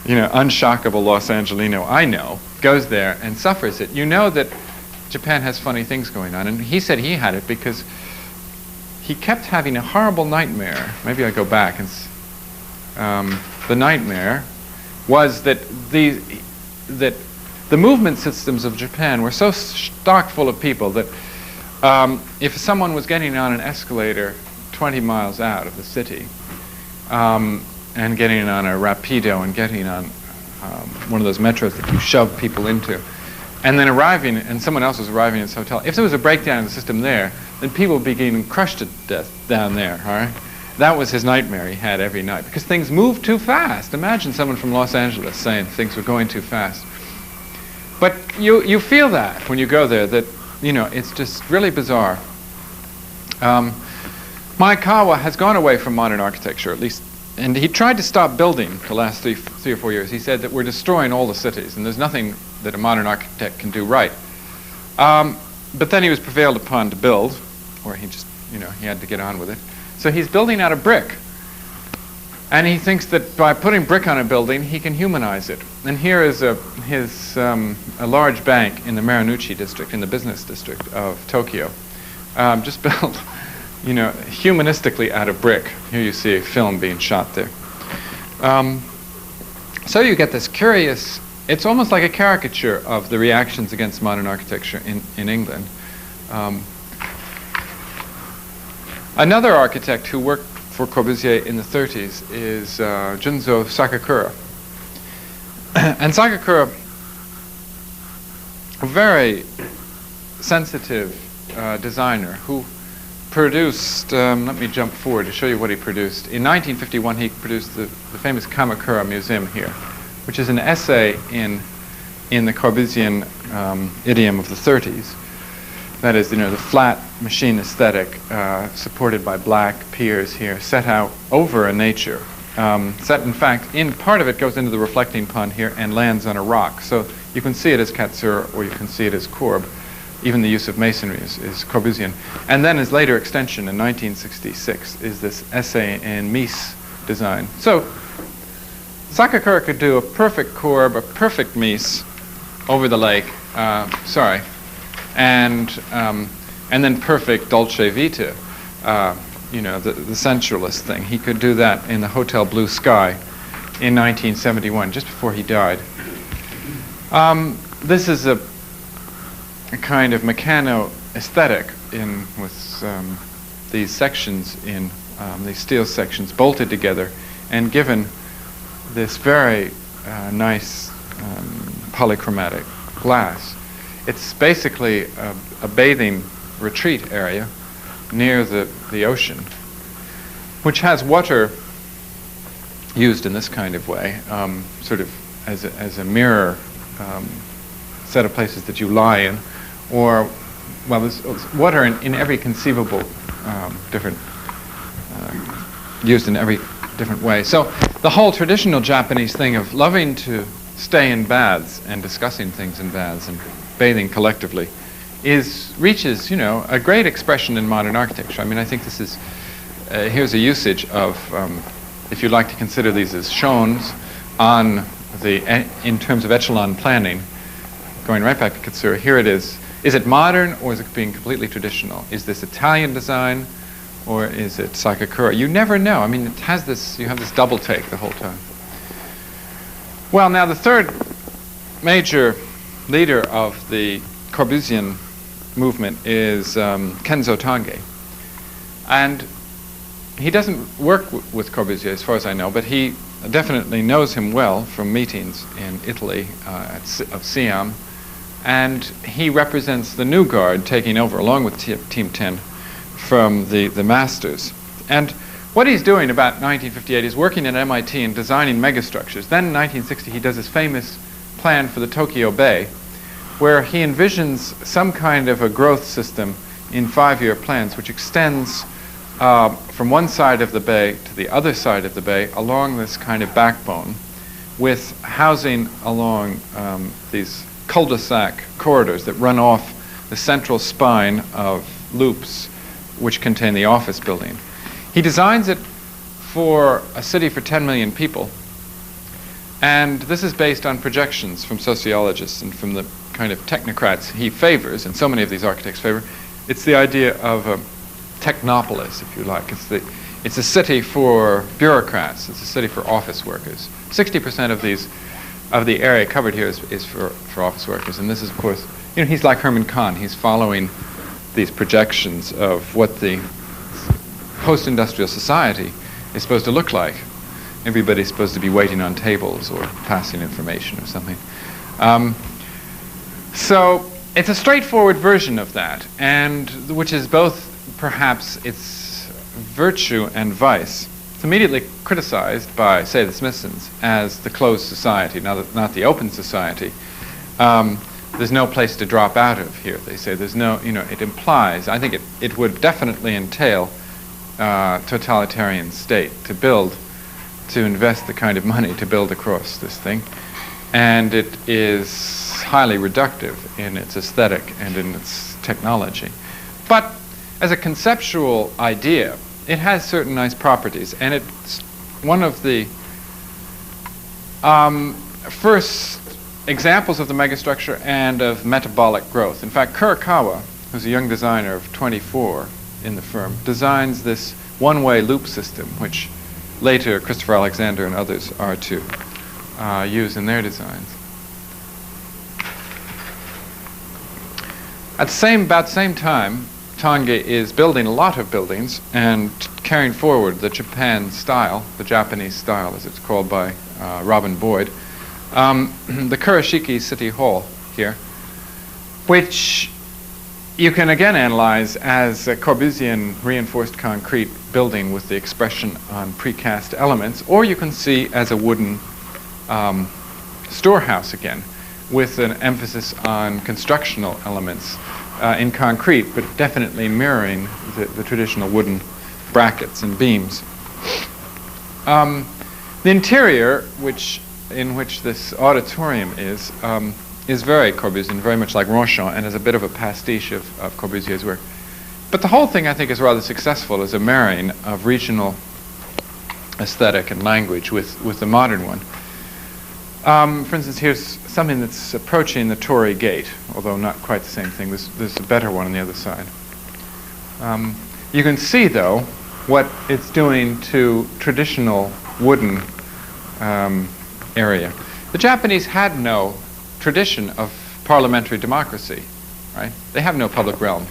unshockable Los Angelino I know, goes there and suffers it, you know that Japan has funny things going on. And he said he had it because he kept having a horrible nightmare. Maybe I go back and the nightmare was that the movement systems of Japan were so stock full of people that if someone was getting on an escalator 20 miles out of the city and getting on a rapido and getting on one of those metros that you shove people into, and then arriving, and someone else was arriving at this hotel, if there was a breakdown in the system there, then people would be getting crushed to death down there, all right? that was his nightmare he had every night, because things moved too fast. Imagine someone from Los Angeles saying things were going too fast. But you feel that when you go there, that, you know, it's just really bizarre. Maekawa has gone away from modern architecture, at least, and he tried to stop building the last three or 4 years. He said that we're destroying all the cities, and there's nothing that a modern architect can do right. But then he was prevailed upon to build, or he just, you know, he had to get on with it. So he's building out of brick. And he thinks that by putting brick on a building, he can humanize it. And here is a large bank in the Marunouchi district, in the business district of Tokyo, just built, you know, humanistically out of brick. Here you see a film being shot there. So you get this curious, it's almost like a caricature of the reactions against modern architecture in England. Another architect who worked for Corbusier in the 30s is Junzo Sakakura. And Sakakura, a very sensitive designer who produced, let me jump forward to show you what he produced. In 1951, he produced the famous Kamakura Museum here, which is an essay in the Corbusian idiom of the 30s. That is, you know, the flat machine aesthetic supported by black piers here, set out over a nature. Set, in fact, in part of it goes into the reflecting pond here and lands on a rock. So you can see it as Katsura or you can see it as Corb. Even the use of masonry is Corbusian. And then his later extension in 1966 is this essay in Mees design. So Sakakura could do a perfect Corb, a perfect Mees over the lake, and then perfect Dolce Vita, you know, the sensualist thing. He could do that in the Hotel Blue Sky in 1971, just before he died. This is a kind of mechano aesthetic with these sections in these steel sections bolted together and given this very nice polychromatic glass. It's basically a bathing retreat area near the ocean, which has water used in this kind of way, sort of as a mirror set of places that you lie in, or, well, there's water in every conceivable different, used in every different way. So the whole traditional Japanese thing of loving to stay in baths and discussing things in baths and bathing collectively reaches, you know, a great expression in modern architecture. I mean, I think this is, here's a usage of, if you'd like to consider these as shones in terms of echelon planning, going right back to Katsura, here it is. Is it modern or is it being completely traditional? Is this Italian design or is it Sakakura? You never know. I mean, it has this, you have this double take the whole time. Well, now the third major leader of the Corbusian movement is Kenzo Tange. And he doesn't work with Corbusier as far as I know, but he definitely knows him well from meetings in Italy of Siam. And he represents the new guard taking over along with Team 10 from the masters. And what he's doing about 1958 is working at MIT and designing megastructures. Then in 1960 he does his famous plan for the Tokyo Bay, where he envisions some kind of a growth system in 5-year plans which extends from one side of the bay to the other side of the bay along this kind of backbone, with housing along these cul-de-sac corridors that run off the central spine of loops which contain the office building. He designs it for a city for 10 million people, and this is based on projections from sociologists and from the kind of technocrats he favors, and so many of these architects favor. It's the idea of a technopolis, if you like. It's a city for bureaucrats. It's a city for office workers. 60% of the area covered here is for office workers, and this is, of course, you know, he's like Herman Kahn. He's following these projections of what the post-industrial society is supposed to look like. Everybody's supposed to be waiting on tables or passing information or something. So it's a straightforward version of that, and which is both, perhaps, it's virtue and vice. It's immediately criticized by, say, the Smithsons as the closed society, not the open society. There's no place to drop out of here, they say. There's no, it implies, I think it would definitely entail totalitarian state to invest the kind of money to build across this thing. And it is highly reductive in its aesthetic and in its technology. But as a conceptual idea, it has certain nice properties, and it's one of the first examples of the megastructure and of metabolic growth. In fact, Kurokawa, who's a young designer of 24 in the firm, designs this one-way loop system, which later Christopher Alexander and others are to use in their designs. At about the same time, Tange is building a lot of buildings and carrying forward the Japan style, the Japanese style as it's called by Robin Boyd, the Kurashiki City Hall here, which you can again analyze as a Corbusian reinforced concrete building with the expression on precast elements, or you can see as a wooden storehouse again, with an emphasis on constructional elements in concrete, but definitely mirroring the traditional wooden brackets and beams. The interior, in which this auditorium is very Corbusian, very much like Ronchamp, and is a bit of a pastiche of Corbusier's work. But the whole thing, I think, is rather successful as a marrying of regional aesthetic and language with the modern one. For instance, here's something that's approaching the Tory Gate, although not quite the same thing. There's a better one on the other side. You can see, though, what it's doing to traditional wooden area. The Japanese had no tradition of parliamentary democracy, right? They have no public realm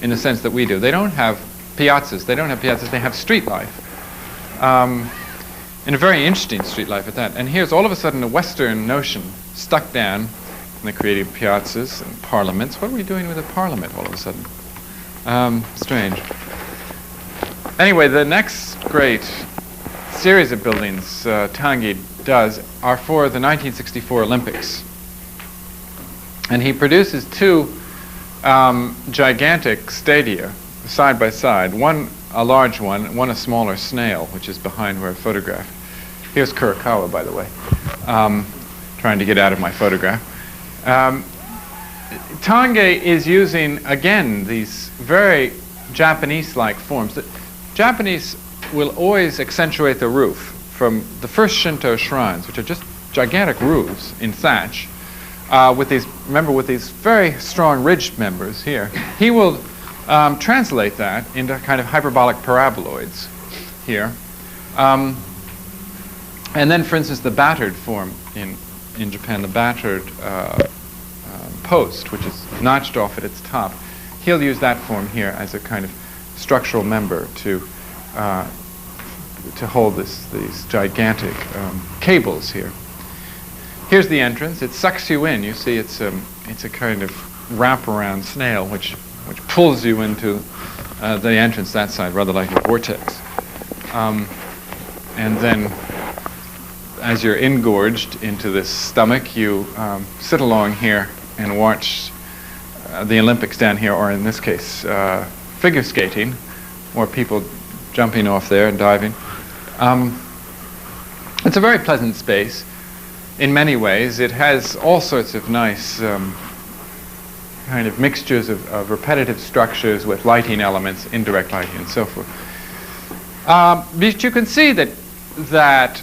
in the sense that we do. They don't have piazzas. They have street life. And a very interesting street life at that. And here's all of a sudden a Western notion stuck down, and they created piazzas and parliaments. What are we doing with a parliament all of a sudden? Strange. Anyway, the next great series of buildings Tange does are for the 1964 Olympics. And he produces two gigantic stadia side by side, one a large one a smaller snail, which is behind where I photographed. Here's Kurokawa, by the way, trying to get out of my photograph. Tange is using, again, these very Japanese-like forms. The Japanese will always accentuate the roof from the first Shinto shrines, which are just gigantic roofs in thatch, with these very strong ridge members here. He will translate that into kind of hyperbolic paraboloids here. And then, for instance, the battered form in Japan, the battered post, which is notched off at its top, he'll use that form here as a kind of structural member to hold these gigantic cables here. Here's the entrance. It sucks you in. You see, it's a kind of wraparound snail which pulls you into the entrance that side, rather like a vortex. And then, as you're engorged into this stomach, you sit along here and watch the Olympics down here, or in this case, figure skating, or people jumping off there and diving. It's a very pleasant space in many ways. It has all sorts of nice kind of mixtures of repetitive structures with lighting elements, indirect lighting, and so forth. But you can see that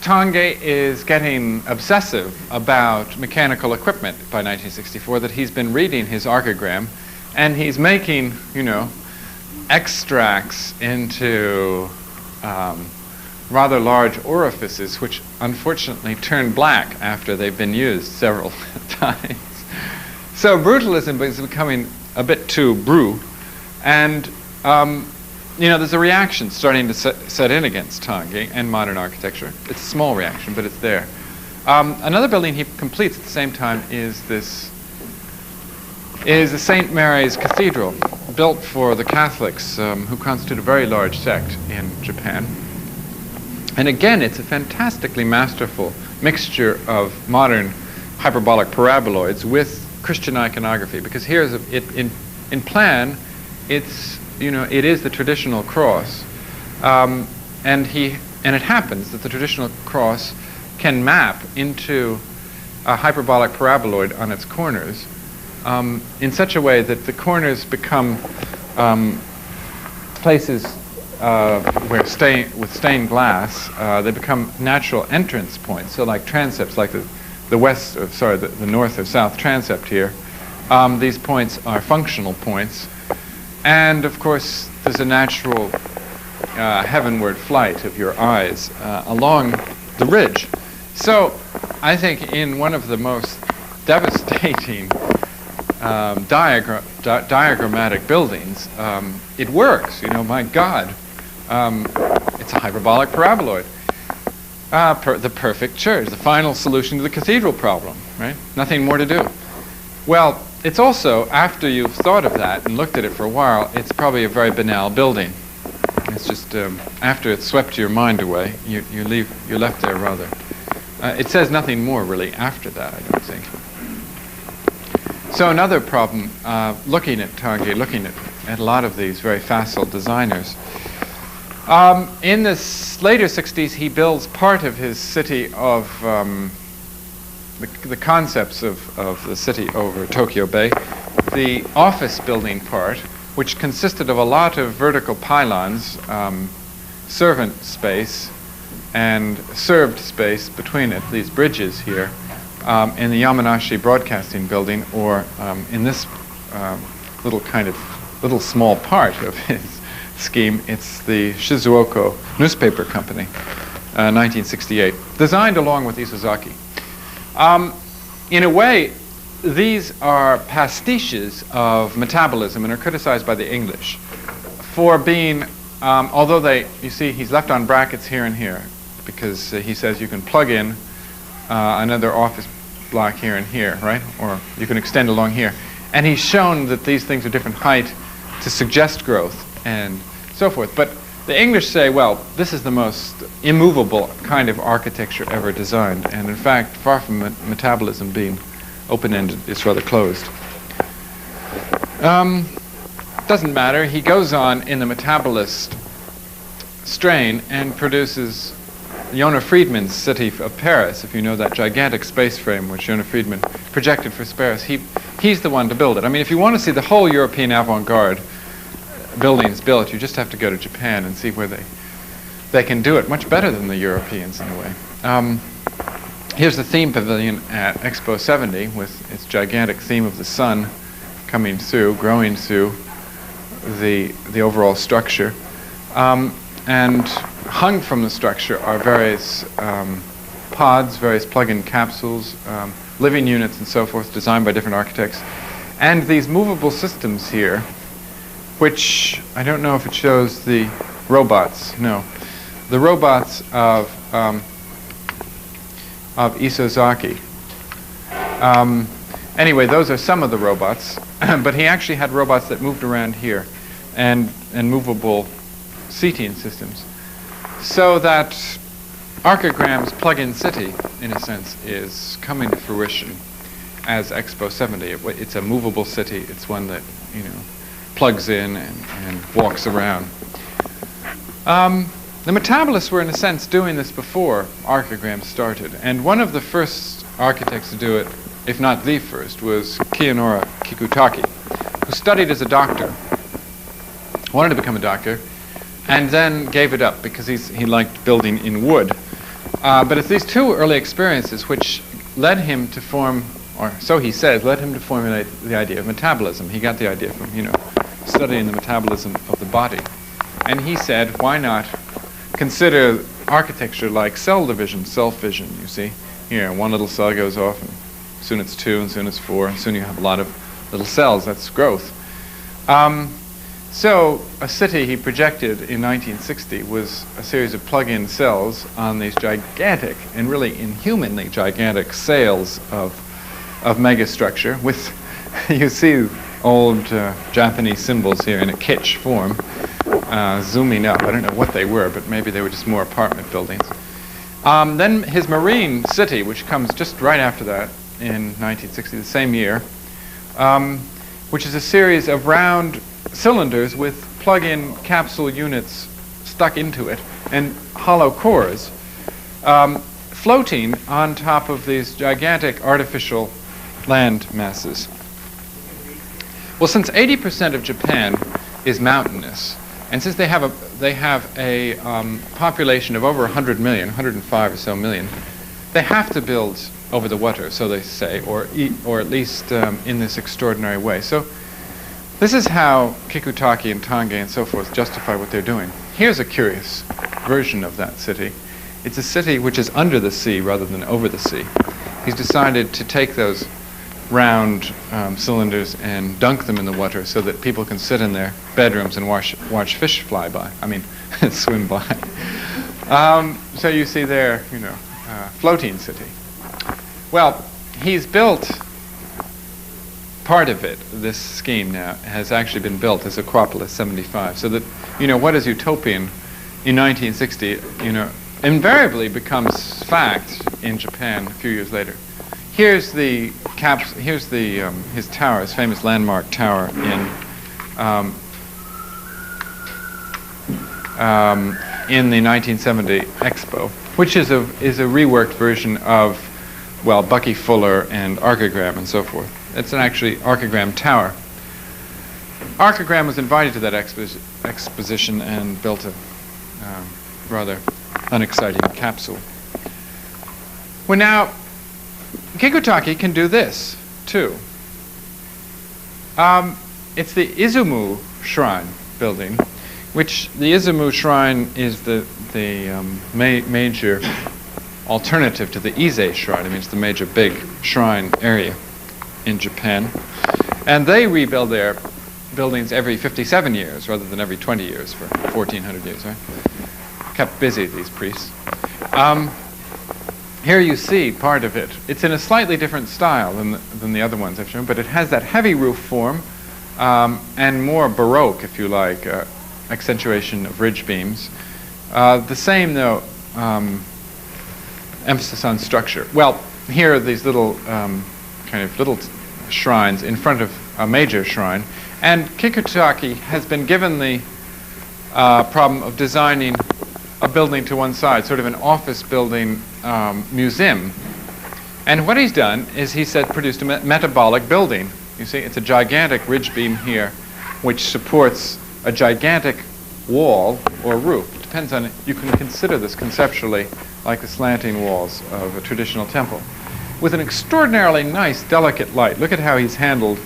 Tange is getting obsessive about mechanical equipment by 1964, that he's been reading his archigram, and he's making, extracts into rather large orifices, which unfortunately turn black after they've been used several times. So brutalism is becoming a bit too brut, and there's a reaction starting to set in against Tange and modern architecture. It's a small reaction, but it's there. Another building he completes at the same time is the St. Mary's Cathedral, built for the Catholics, who constitute a very large sect in Japan. And again, it's a fantastically masterful mixture of modern hyperbolic paraboloids with Christian iconography, because here's in plan, it is the traditional cross, and it happens that the traditional cross can map into a hyperbolic paraboloid on its corners in such a way that the corners become places where with stained glass, they become natural entrance points. So like transepts, like the north or south transept here, these points are functional points. And of course, there's a natural heavenward flight of your eyes along the ridge. So I think in one of the most devastating diagrammatic buildings, it works. My God, it's a hyperbolic paraboloid. The perfect church, the final solution to the cathedral problem, right? Nothing more to do. Well, it's also, after you've thought of that and looked at it for a while, it's probably a very banal building. It's just, after it's swept your mind away, you're left there rather. It says nothing more really after that, I don't think. So another problem, looking at Tange, looking at a lot of these very facile designers, in the later 60s, he builds part of his city of the concepts of the city over Tokyo Bay, the office building part, which consisted of a lot of vertical pylons, servant space, and served space between it, these bridges here, in the Yamanashi Broadcasting Building, or in this little small part of his scheme, it's the Shizuoka Newspaper Company, 1968, designed along with Isozaki. In a way, these are pastiches of metabolism and are criticized by the English for being, although you see, he's left on brackets here and here, because he says you can plug in another office block here and here, right? Or you can extend along here. And he's shown that these things are different height to suggest growth and so forth. But the English say, well, this is the most immovable kind of architecture ever designed. And in fact, far from metabolism being open-ended, it's rather closed. Doesn't matter. He goes on in the metabolist strain and produces Jonas Friedman's City of Paris, if you know that gigantic space frame which Jonas Friedman projected for Paris. He's the one to build it. I mean, if you want to see the whole European avant-garde buildings built, you just have to go to Japan and see where they can do it much better than the Europeans in a way. Here's the theme pavilion at Expo 70 with its gigantic theme of the sun coming through, growing through the overall structure. And hung from the structure are various pods, various plug-in capsules, living units and so forth, designed by different architects. And these movable systems here, which I don't know if it shows the robots. No. The robots of Isozaki. Anyway, those are some of the robots, but he actually had robots that moved around here, and movable seating systems. So that Archigram's plug-in city, in a sense, is coming to fruition as Expo 70. It's a movable city. It's one that, plugs in and walks around. The metabolists were, in a sense, doing this before Archigram started. And one of the first architects to do it, if not the first, was Kiyanori Kikutake, who studied as a doctor, wanted to become a doctor, and then gave it up because he liked building in wood. But it's these two early experiences which led him to form, or so he says, led him to formulate the idea of metabolism. He got the idea from, studying the metabolism of the body. And he said, why not consider architecture like cell division, self-fission, you see? Here, one little cell goes off, and soon it's two, and soon it's four, and soon you have a lot of little cells. That's growth. So a city he projected in 1960 was a series of plug-in cells on these gigantic and really inhumanly gigantic sails of megastructure with, you see old Japanese symbols here in a kitsch form, zooming up. I don't know what they were, but maybe they were just more apartment buildings. Then his marine city, which comes just right after that in 1960, the same year, which is a series of round cylinders with plug-in capsule units stuck into it and hollow cores, floating on top of these gigantic artificial land masses. Well, since 80% of Japan is mountainous, and since they have a population of over 100 million, 105 or so million, they have to build over the water, so they say, or at least in this extraordinary way. So this is how Kikutaki and Tange and so forth justify what they're doing. Here's a curious version of that city. It's a city which is under the sea rather than over the sea. He's decided to take those round cylinders and dunk them in the water so that people can sit in their bedrooms and watch fish fly by. I mean, swim by. So you see there, floating city. Well, he's built part of it. This scheme now has actually been built as Acropolis 75. So that, what is utopian in 1960, invariably becomes fact in Japan a few years later. Here's the his tower, his famous landmark tower in the 1970 Expo, which is a reworked version of, well, Bucky Fuller and Archigram and so forth. It's an actually Archigram tower. Archigram was invited to that exposition and built a rather unexciting capsule. Well, now, Kikutaki can do this, too. It's the Izumu Shrine building, which the Izumu Shrine is the major alternative to the Ise Shrine. I mean, it's the major big shrine area in Japan. And they rebuild their buildings every 57 years rather than every 20 years for 1,400 years, right? Kept busy, these priests. Here you see part of it. It's in a slightly different style than the other ones I've shown, but it has that heavy roof form and more Baroque, if you like, accentuation of ridge beams. The same, though, emphasis on structure. Well, here are these little kind of little shrines in front of a major shrine, and Kikutaki has been given the problem of designing a building to one side, sort of an office building museum. And what he's done is he said produced a metabolic building. You see, it's a gigantic ridge beam here, which supports a gigantic wall or roof. It depends on it. You can consider this conceptually like the slanting walls of a traditional temple, with an extraordinarily nice, delicate light. Look at how he's handled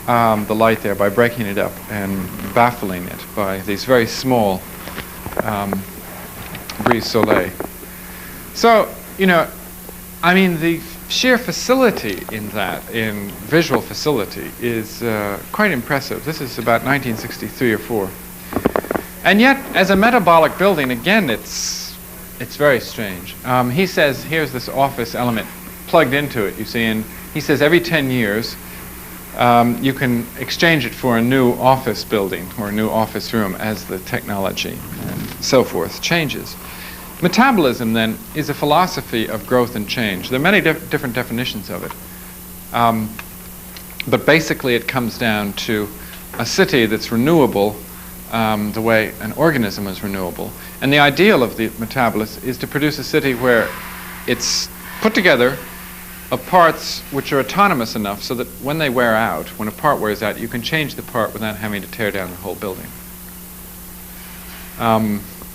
the light there by breaking it up and baffling it by these very small brise soleil. So, I mean, the sheer facility in visual facility, is quite impressive. This is about 1963 or 4. And yet, as a metabolic building, again, it's very strange. He says, here's this office element plugged into it, you see, and he says every 10 years, you can exchange it for a new office building or a new office room as the technology and so forth changes. Metabolism, then, is a philosophy of growth and change. There are many different definitions of it. But basically it comes down to a city that's renewable the way an organism is renewable. And the ideal of the metabolist is to produce a city where it's put together of parts which are autonomous enough so that when they wear out, when a part wears out, you can change the part without having to tear down the whole building.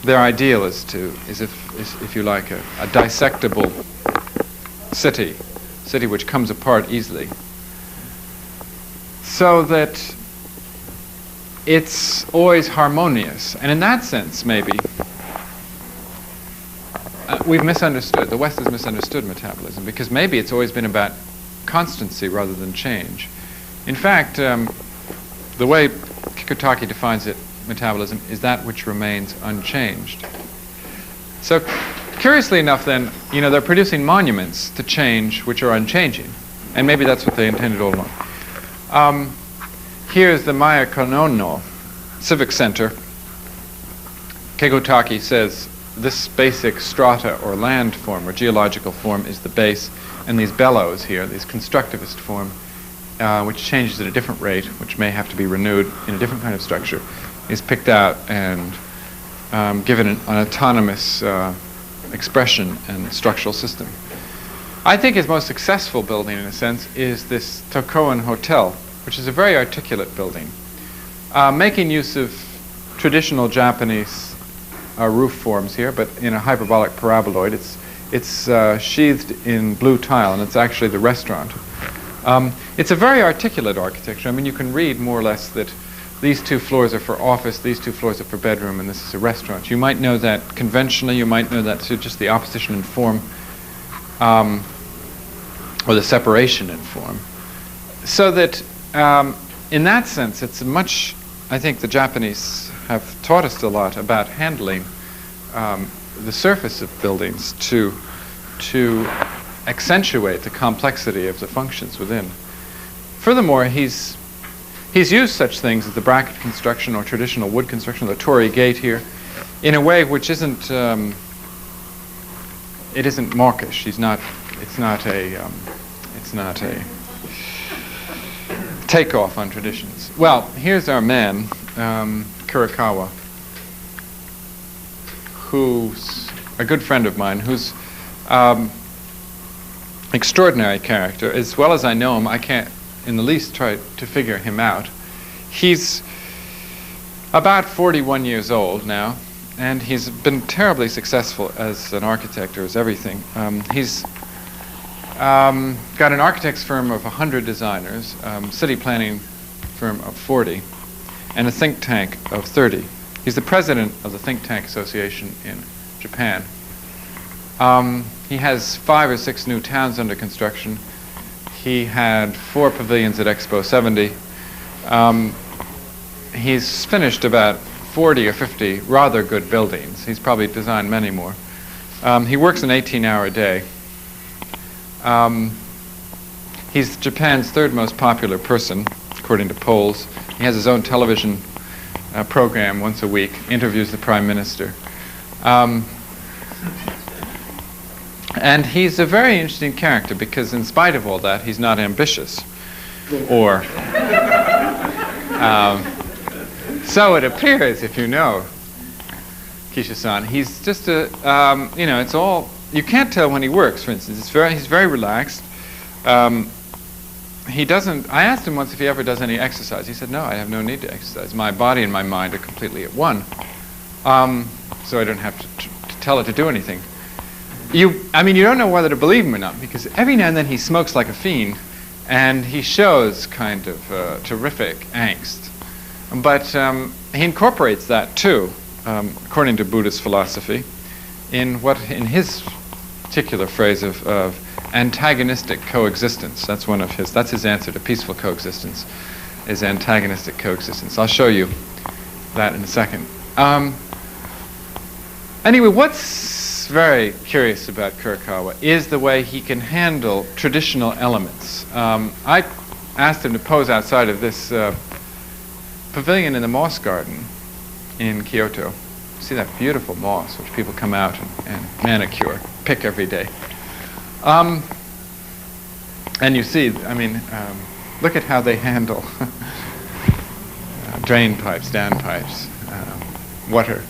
Their ideal is if you like, a dissectable city which comes apart easily, so that it's always harmonious. And in that sense, maybe, we've misunderstood, the West has misunderstood metabolism, because maybe it's always been about constancy rather than change. In fact, the way Kikutaki defines it, metabolism, is that which remains unchanged. So, curiously enough then, they're producing monuments to change which are unchanging. And maybe that's what they intended all along. Here's the Maya Konono Civic Center. Kegotaki says this basic strata or land form or geological form is the base, and these bellows here, this constructivist form, which changes at a different rate, which may have to be renewed in a different kind of structure, is picked out and given an autonomous expression and structural system. I think his most successful building, in a sense, is this Tokoan Hotel, which is a very articulate building, making use of traditional Japanese roof forms here, but in a hyperbolic paraboloid. It's sheathed in blue tile, and it's actually the restaurant. It's a very articulate architecture. I mean, you can read more or less that these 2 floors are for office, these 2 floors are for bedroom, and this is a restaurant. You might know that conventionally, you might know that to just the opposition in form, or the separation in form. So that, in that sense, it's much, I think the Japanese have taught us a lot about handling the surface of buildings to accentuate the complexity of the functions within. Furthermore, he's used such things as the bracket construction or traditional wood construction, the torii gate here, in a way which isn't it isn't mawkish. It's not a takeoff on traditions. Well, here's our man, Kurokawa, who's a good friend of mine, who's extraordinary character. As well as I know him, I can't in the least try to figure him out. He's about 41 years old now, and he's been terribly successful as an architect, or as everything. He's got an architect's firm of 100 designers, city planning firm of 40, and a think tank of 30. He's the president of the Think Tank Association in Japan. He has 5 or 6 new towns under construction. He had 4 pavilions at Expo 70. He's finished about 40 or 50 rather good buildings. He's probably designed many more. He works an 18-hour day. He's Japan's 3rd most popular person, according to polls. He has his own television program once a week, interviews the Prime Minister. And he's a very interesting character because in spite of all that, he's not ambitious. Or, so it appears, if you know Kisha-san. He's just a, it's all, you can't tell when he works, for instance. He's very relaxed. He doesn't, I asked him once if he ever does any exercise. He said, no, I have no need to exercise. My body and my mind are completely at one. So I don't have to tell it to do anything. You don't know whether to believe him or not, because every now and then he smokes like a fiend, and he shows kind of terrific angst. But he incorporates that too, according to Buddhist philosophy, in his particular phrase of antagonistic coexistence. That's his answer to peaceful coexistence, is antagonistic coexistence. I'll show you that in a second. Anyway, what's very curious about Kurokawa is the way he can handle traditional elements. I asked him to pose outside of this pavilion in the moss garden in Kyoto. See that beautiful moss which people come out and manicure, pick every day. And you see, look at how they handle drain pipes, down pipes, water